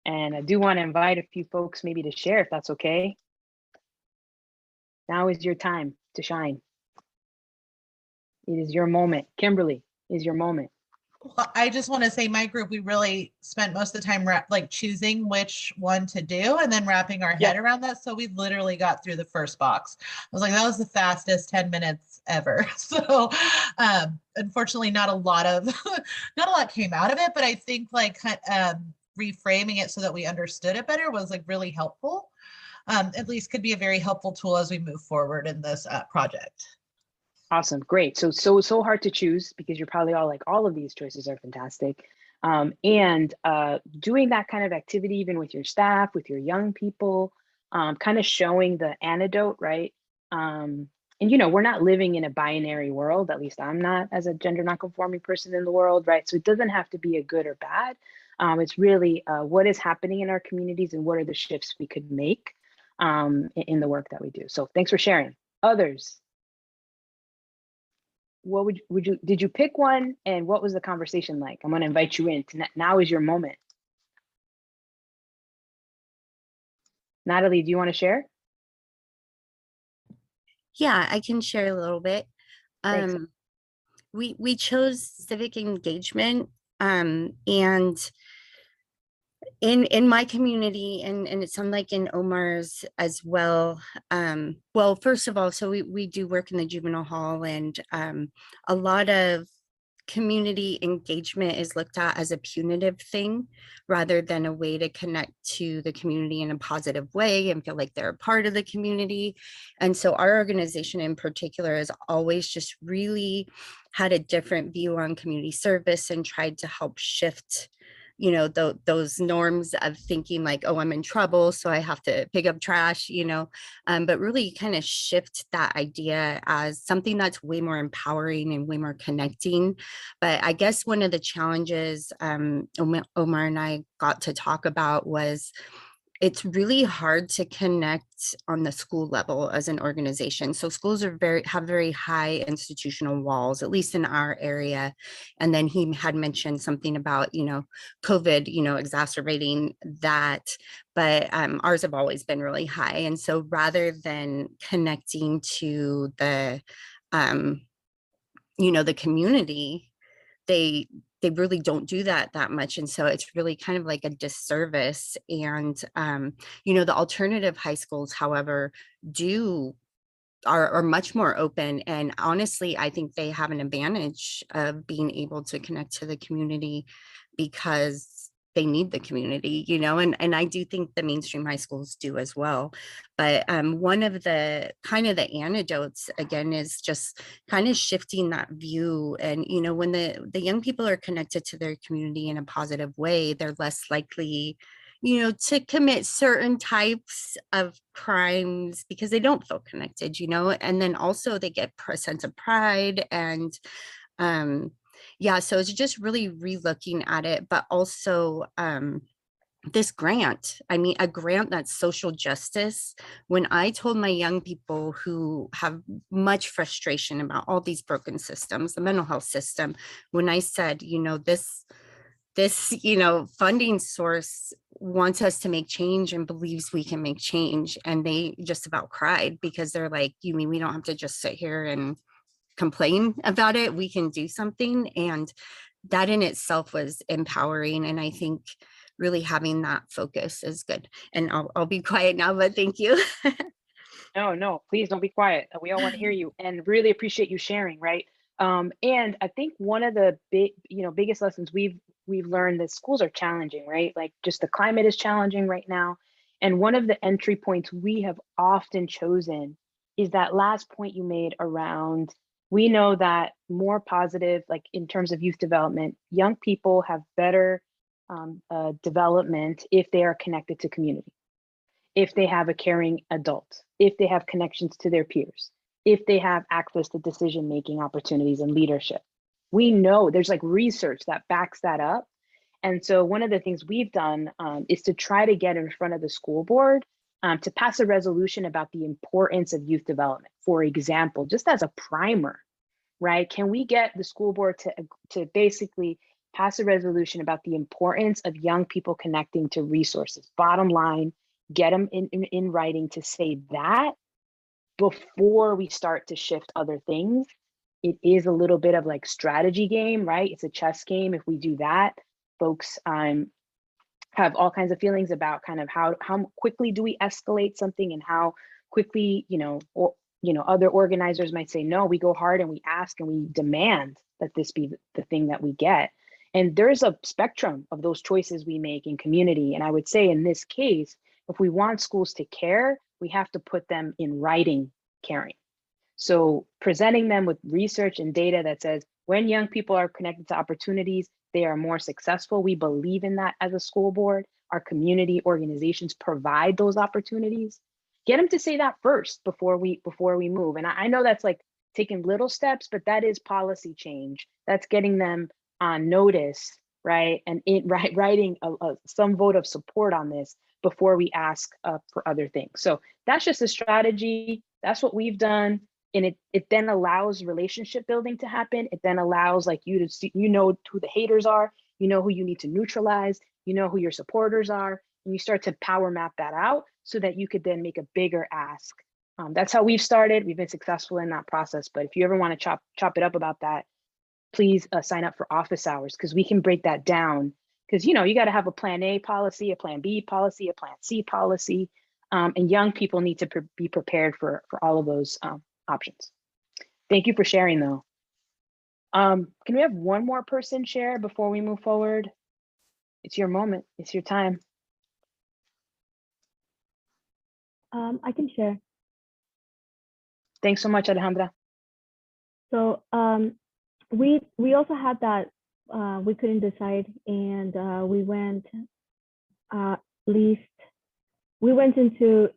And I do want to invite a few folks maybe to share if that's okay. Now is your time to shine. It is your moment. Kimberly, is your moment. Well, I just want to say my group, we really spent most of the time like choosing which one to do and then wrapping our head around that. So we literally got through the first box. I was like, that was the fastest 10 minutes ever. So unfortunately, not a lot came out of it, but I think like reframing it so that we understood it better was like really helpful. At least could be a very helpful tool as we move forward in this project. Awesome, great. So hard to choose because you're probably all like, all of these choices are fantastic. And doing that kind of activity, even with your staff, with your young people, kind of showing the antidote, right? And you know, we're not living in a binary world, at least I'm not as a gender nonconforming person in the world, right? So it doesn't have to be a good or bad. It's really what is happening in our communities and what are the shifts we could make in the work that we do. So thanks for sharing. Others. What did you pick one and what was the conversation like? I'm going to invite you in. Now is your moment. Natalie, do you want to share? Yeah, I can share a little bit. We chose civic engagement, and in my community, and it sounds like in Omar's as well. Well, first of all, so we do work in the juvenile hall, and a lot of community engagement is looked at as a punitive thing rather than a way to connect to the community in a positive way and feel like they're a part of the community. And so our organization in particular has always just really had a different view on community service and tried to help shift, you know, those norms of thinking like, oh, I'm in trouble, so I have to pick up trash, you know, but really kind of shift that idea as something that's way more empowering and way more connecting. But I guess one of the challenges Omar and I got to talk about was it's really hard to connect on the school level as an organization. So schools are have very high institutional walls, at least in our area. And then he had mentioned something about, you know, COVID, you know, exacerbating that, but ours have always been really high. And so rather than connecting to the, you know, the community, they really don't do that much. And so it's really kind of like a disservice. And, you know, the alternative high schools, however, are much more open. And honestly, I think they have an advantage of being able to connect to the community because they need the community, you know, and I do think the mainstream high schools do as well. But one of the kind of the antidotes, again, is just kind of shifting that view. And, you know, when the young people are connected to their community in a positive way, they're less likely, you know, to commit certain types of crimes because they don't feel connected, you know, and then also they get a sense of pride and, yeah, so it's just really re-looking at it, but also this grant, I mean, a grant that's social justice. When I told my young people who have much frustration about all these broken systems, the mental health system, when I said, you know, this, you know, funding source wants us to make change and believes we can make change. And they just about cried because they're like, you mean we don't have to just sit here and complain about it, we can do something. And that in itself was empowering. And I think really having that focus is good. And I'll be quiet now, but thank you. No, please don't be quiet. We all want to hear you and really appreciate you sharing, right? And I think one of the biggest lessons we've learned that schools are challenging, right? Like just the climate is challenging right now. And one of the entry points we have often chosen is that last point you made around, we know that more positive, like in terms of youth development, young people have better development if they are connected to community, if they have a caring adult, if they have connections to their peers, if they have access to decision-making opportunities and leadership. We know there's like research that backs that up. And so one of the things we've done is to try to get in front of the school board to pass a resolution about the importance of youth development. For example, just as a primer, right? Can we get the school board to basically pass a resolution about the importance of young people connecting to resources? Bottom line, get them in writing to say that before we start to shift other things. It is a little bit of like strategy game, right? It's a chess game. If we do that, folks have all kinds of feelings about kind of how quickly do we escalate something, and how quickly, other organizers might say, no, we go hard and we ask and we demand that this be the thing that we get. And there's a spectrum of those choices we make in community. And I would say in this case, if we want schools to care, we have to put them in writing caring. So presenting them with research and data that says when young people are connected to opportunities, they are more successful. We believe in that as a school board. Our community organizations provide those opportunities. Get them to say that first before we move. And I know that's like taking little steps, but that is policy change. That's getting them on notice, right? And writing some vote of support on this before we ask for other things. So that's just a strategy. That's what we've done. And it then allows relationship building to happen. It then allows like you to see, who the haters are, who you need to neutralize, who your supporters are, and you start to power map that out so that you could then make a bigger ask. That's how we've started. We've been successful in that process. But if you ever want to chop it up about that, please sign up for office hours, because we can break that down. Because you got to have a plan A policy, a plan B policy, a plan C policy, and young people need to be prepared for all of those options. Thank you for sharing, though. Can we have one more person share before we move forward? It's your moment. It's your time. I can share. Thanks so much, Alejandra. So we also had that we couldn't decide, and we went into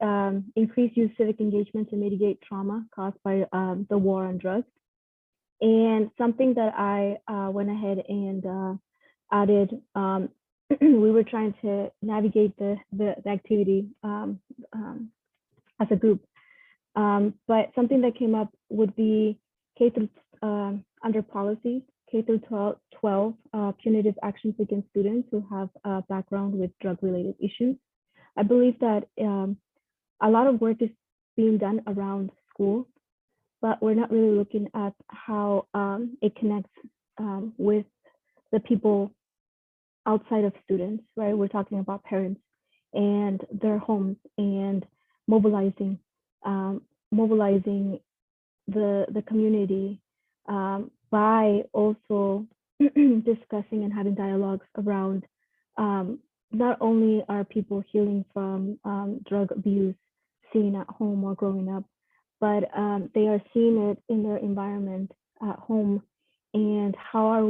increased youth civic engagement to mitigate trauma caused by the war on drugs. And something that I went ahead and added, we were trying to navigate the activity as a group. But something that came up would be K through under policy, K through 12 punitive actions against students who have a background with drug-related issues. I believe that a lot of work is being done around schools, but we're not really looking at how it connects with the people outside of students, right? We're talking about parents and their homes and mobilizing the community by also discussing and having dialogues around not only are people healing from drug abuse seen at home or growing up, but they are seeing it in their environment at home. And how are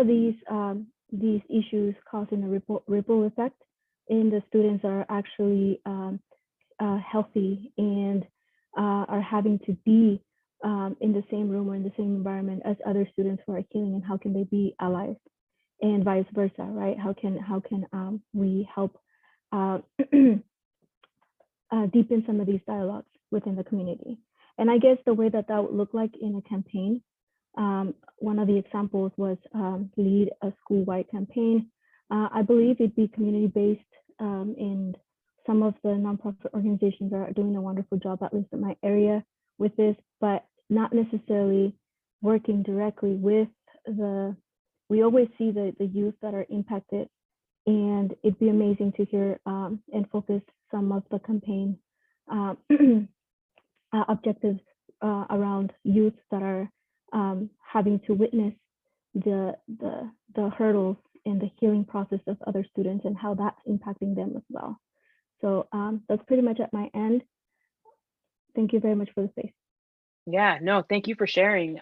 these issues causing a ripple effect in the students that are actually healthy and are having to be in the same room or in the same environment as other students who are healing, and how can they be allies, and vice versa, right? How can we help deepen some of these dialogues within the community? And I guess the way that would look like in a campaign, one of the examples was lead a school-wide campaign. I believe it'd be community-based, and some of the nonprofit organizations are doing a wonderful job, at least in my area, with this, but not necessarily working directly with we always see the youth that are impacted, and it'd be amazing to hear and focus some of the campaign uh, objectives around youth that are having to witness the hurdles in the healing process of other students and how that's impacting them as well. So that's pretty much at my end. Thank you very much for the space. Yeah, no, thank you for sharing.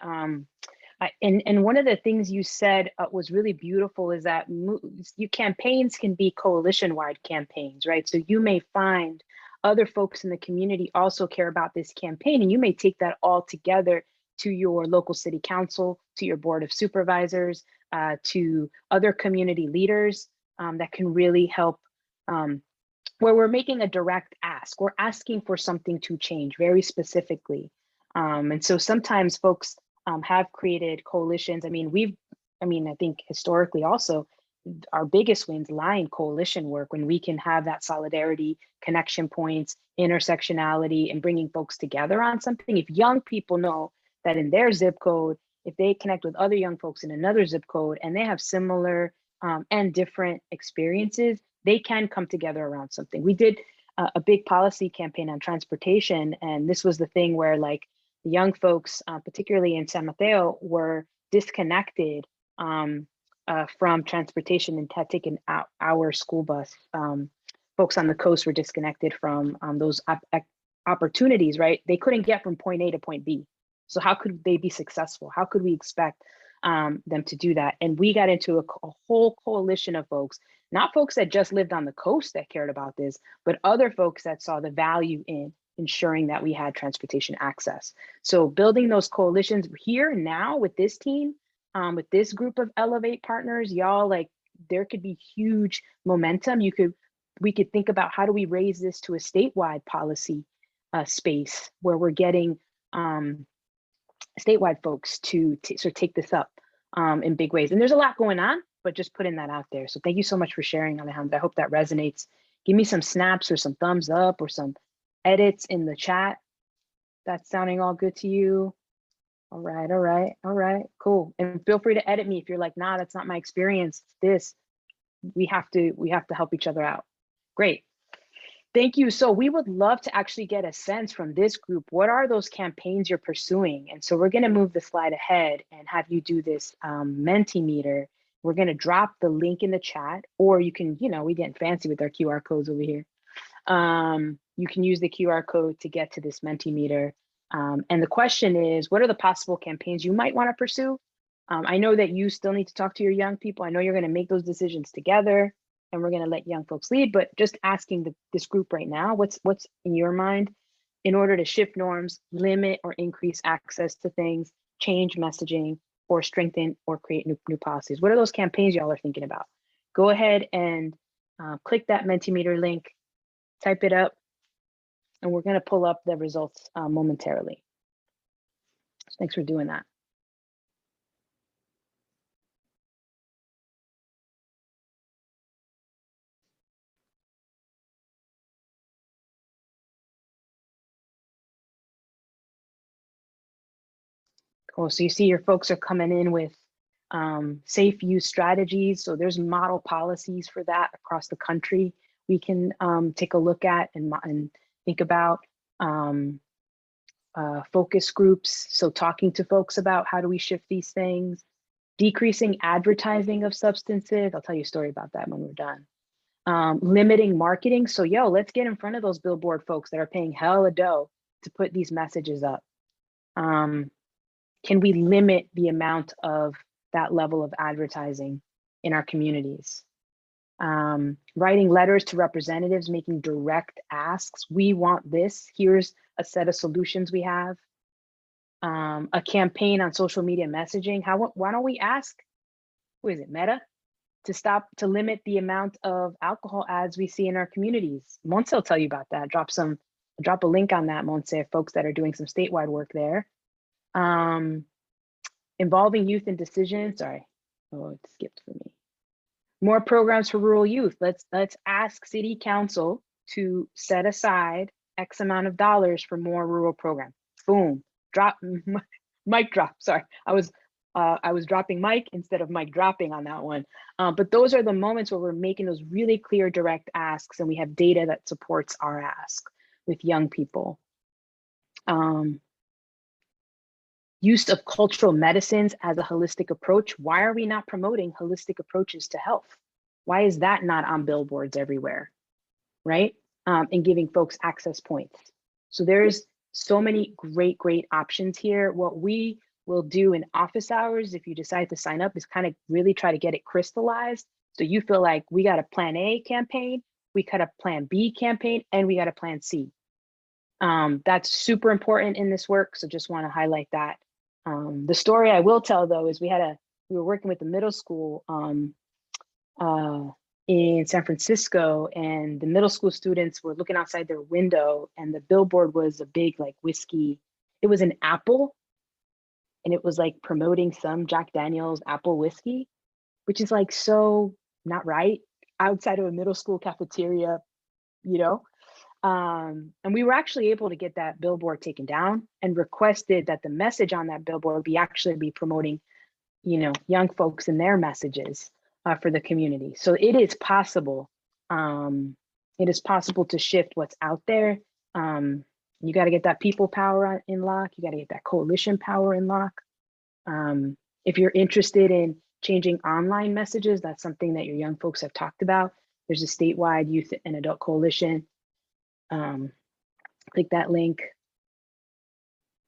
And one of the things you said was really beautiful is that you campaigns can be coalition-wide campaigns, right? So you may find other folks in the community also care about this campaign, and you may take that all together to your local city council, to your board of supervisors, to other community leaders that can really help, where we're making a direct ask. We're asking for something to change very specifically. And so sometimes folks have created coalitions. I think historically also, our biggest wins lie in coalition work, when we can have that solidarity, connection points, intersectionality, and bringing folks together on something. If young people know that in their zip code, if they connect with other young folks in another zip code and they have similar and different experiences, they can come together around something. We did a big policy campaign on transportation, and this was the thing where, like, the young folks, particularly in San Mateo, were disconnected from transportation and had taken out our school bus. Folks on the coast were disconnected from those opportunities, right? They couldn't get from point A to point B. So how could they be successful? How could we expect them to do that? And we got into a whole coalition of folks, not folks that just lived on the coast that cared about this, but other folks that saw the value in ensuring that we had transportation access. So building those coalitions here now with this team, with this group of Elevate partners, y'all, like, there could be huge momentum. We could think about, how do we raise this to a statewide policy space where we're getting statewide folks to sort of take this up in big ways. And there's a lot going on, but just putting that out there. So thank you so much for sharing, Alejandra. I hope that resonates. Give me some snaps or some thumbs up or some edits in the chat. That's sounding all good to you. All right, cool. And feel free to edit me if you're like, nah, that's not my experience. This, we have to help each other out. Great. Thank you. So we would love to actually get a sense from this group, what are those campaigns you're pursuing? And so we're going to move the slide ahead and have you do this Mentimeter. We're going to drop the link in the chat, or you can, we getting fancy with our QR codes over here. You can use the QR code to get to this Mentimeter. And the question is, what are the possible campaigns you might want to pursue? I know that you still need to talk to your young people. I know you're going to make those decisions together, and we're going to let young folks lead, but just asking this group right now, what's in your mind in order to shift norms, limit or increase access to things, change messaging, or strengthen or create new policies? What are those campaigns y'all are thinking about? Go ahead and click that Mentimeter link, type it up, and we're going to pull up the results momentarily. Thanks for doing that. Cool. So you see your folks are coming in with safe use strategies. So there's model policies for that across the country. We can take a look at and think about focus groups. So talking to folks about how do we shift these things, decreasing advertising of substances. I'll tell you a story about that when we're done. Limiting marketing. So let's get in front of those billboard folks that are paying hella dough to put these messages up. Can we limit the amount of that level of advertising in our communities? Writing letters to representatives, making direct asks. We want this. Here's a set of solutions we have. A campaign on social media messaging. Why don't we ask, who is it, Meta, to limit the amount of alcohol ads we see in our communities? Monse will tell you about that. Drop a link on that, Monse, folks that are doing some statewide work there. Involving youth in decisions. Sorry, it skipped for me. More programs for rural youth. Let's ask city council to set aside X amount of dollars for more rural programs. Boom, drop, mic drop. Sorry, I was dropping mic instead of mic dropping on that one. But those are the moments where we're making those really clear, direct asks, and we have data that supports our ask. with young people. Use of cultural medicines as a holistic approach. Why are we not promoting holistic approaches to health? Why is that not on billboards everywhere, right? And giving folks access points. So there's so many great options here. What we will do in office hours, if you decide to sign up, is kind of really try to get it crystallized. So you feel like we got a plan A campaign, we got a plan B campaign, and we got a plan C. That's super important in this work. So just want to highlight that. The story I will tell though is we were working with the middle school in San Francisco, and the middle school students were looking outside their window, and the billboard was a big like whiskey. It was an apple, and it was like promoting some Jack Daniel's apple whiskey, which is like so not right outside of a middle school cafeteria, you know. And we were actually able to get that billboard taken down and requested that the message on that billboard be promoting, you know, young folks and their messages for the community. So it is possible. It is possible to shift what's out there. You got to get that people power in lock. You got to get that coalition power in lock. If you're interested in changing online messages, that's something that your young folks have talked about. There's a statewide youth and adult coalition. Click that link.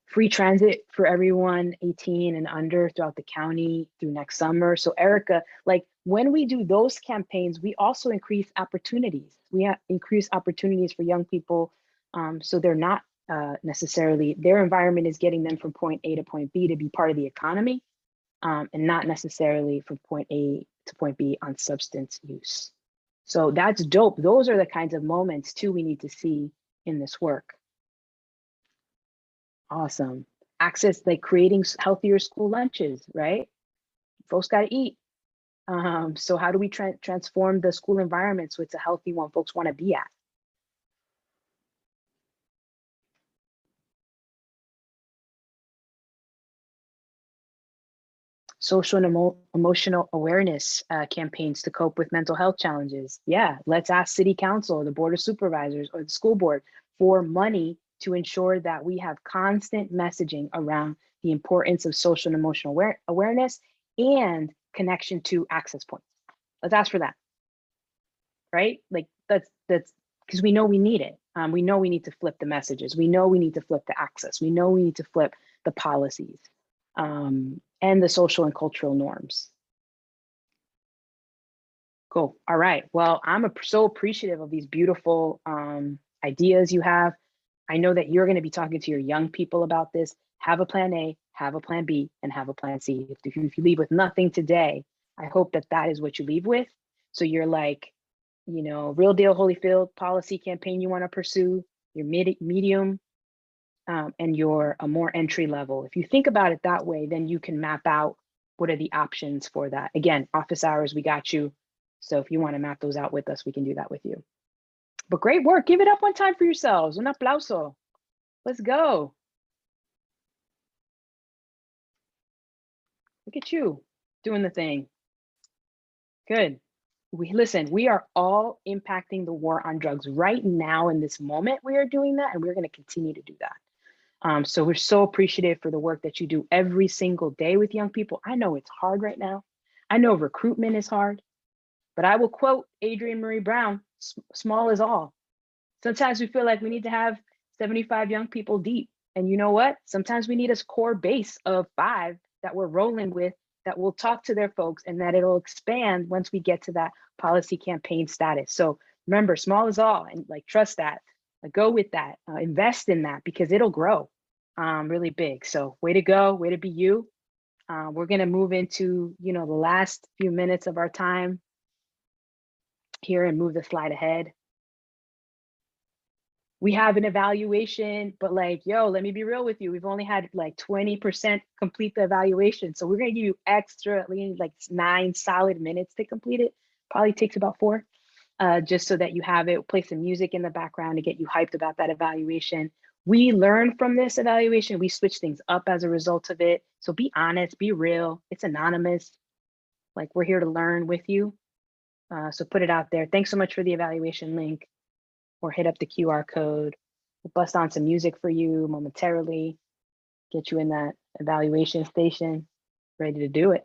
Free transit for everyone 18 and under throughout the county through next summer. So Erica, like when we do those campaigns, we also increase opportunities. We increase opportunities for young people. So they're not necessarily, their environment is getting them from point A to point B to be part of the economy, and not necessarily from point A to point B on substance use. So that's dope. Those are the kinds of moments too we need to see in this work. Awesome. Access, like creating healthier school lunches, right? Folks got to eat. So how do we transform the school environment so it's a healthy one folks want to be at? Social and emotional awareness campaigns to cope with mental health challenges. Yeah, let's ask City Council, the Board of Supervisors, or the school board for money to ensure that we have constant messaging around the importance of social and emotional awareness and connection to access points. Let's ask for that, right? Like that's because we know we need it. We know we need to flip the messages. We know we need to flip the access. We know we need to flip the policies. And the social and cultural norms. Cool. All right. Well, I'm so appreciative of these beautiful ideas you have. I know that you're going to be talking to your young people about this. Have a plan A, have a plan B, and have a plan C. If you leave with nothing today, I hope that that is what you leave with. So you're like, you know, real deal Holyfield policy campaign you want to pursue, your medium, and you're a more entry level. If you think about it that way, then you can map out what are the options for that. Again, office hours, we got you. So if you want to map those out with us, we can do that with you. But great work. Give it up one time for yourselves. Un aplauso. Let's go. Look at you doing the thing. Good. We are all impacting the war on drugs right now in this moment. We are doing that, and we're going to continue to do that. So we're so appreciative for the work that you do every single day with young people. I know it's hard right now. I know recruitment is hard, but I will quote Adrienne Marie Brown, small is all. Sometimes we feel like we need to have 75 young people deep. And you know what? Sometimes we need a core base of 5 that we're rolling with, that will talk to their folks, and that it'll expand once we get to that policy campaign status. So remember, small is all, and like trust that. Go with that, invest in that, because it'll grow really big. So way to go, way to be you. We're gonna move into, you know, the last few minutes of our time here and move the slide ahead. We have an evaluation, but like, yo, let me be real with you. We've only had like 20% complete the evaluation. So we're gonna give you extra, like 9 solid minutes to complete it. Probably takes about 4. Just so that you have it, play some music in the background to get you hyped about that evaluation. We learn from this evaluation. We switch things up as a result of it. So be honest, be real. It's anonymous. Like, we're here to learn with you. So put it out there. Thanks so much for the evaluation link, or hit up the QR code. We'll bust on some music for you momentarily, get you in that evaluation station, ready to do it.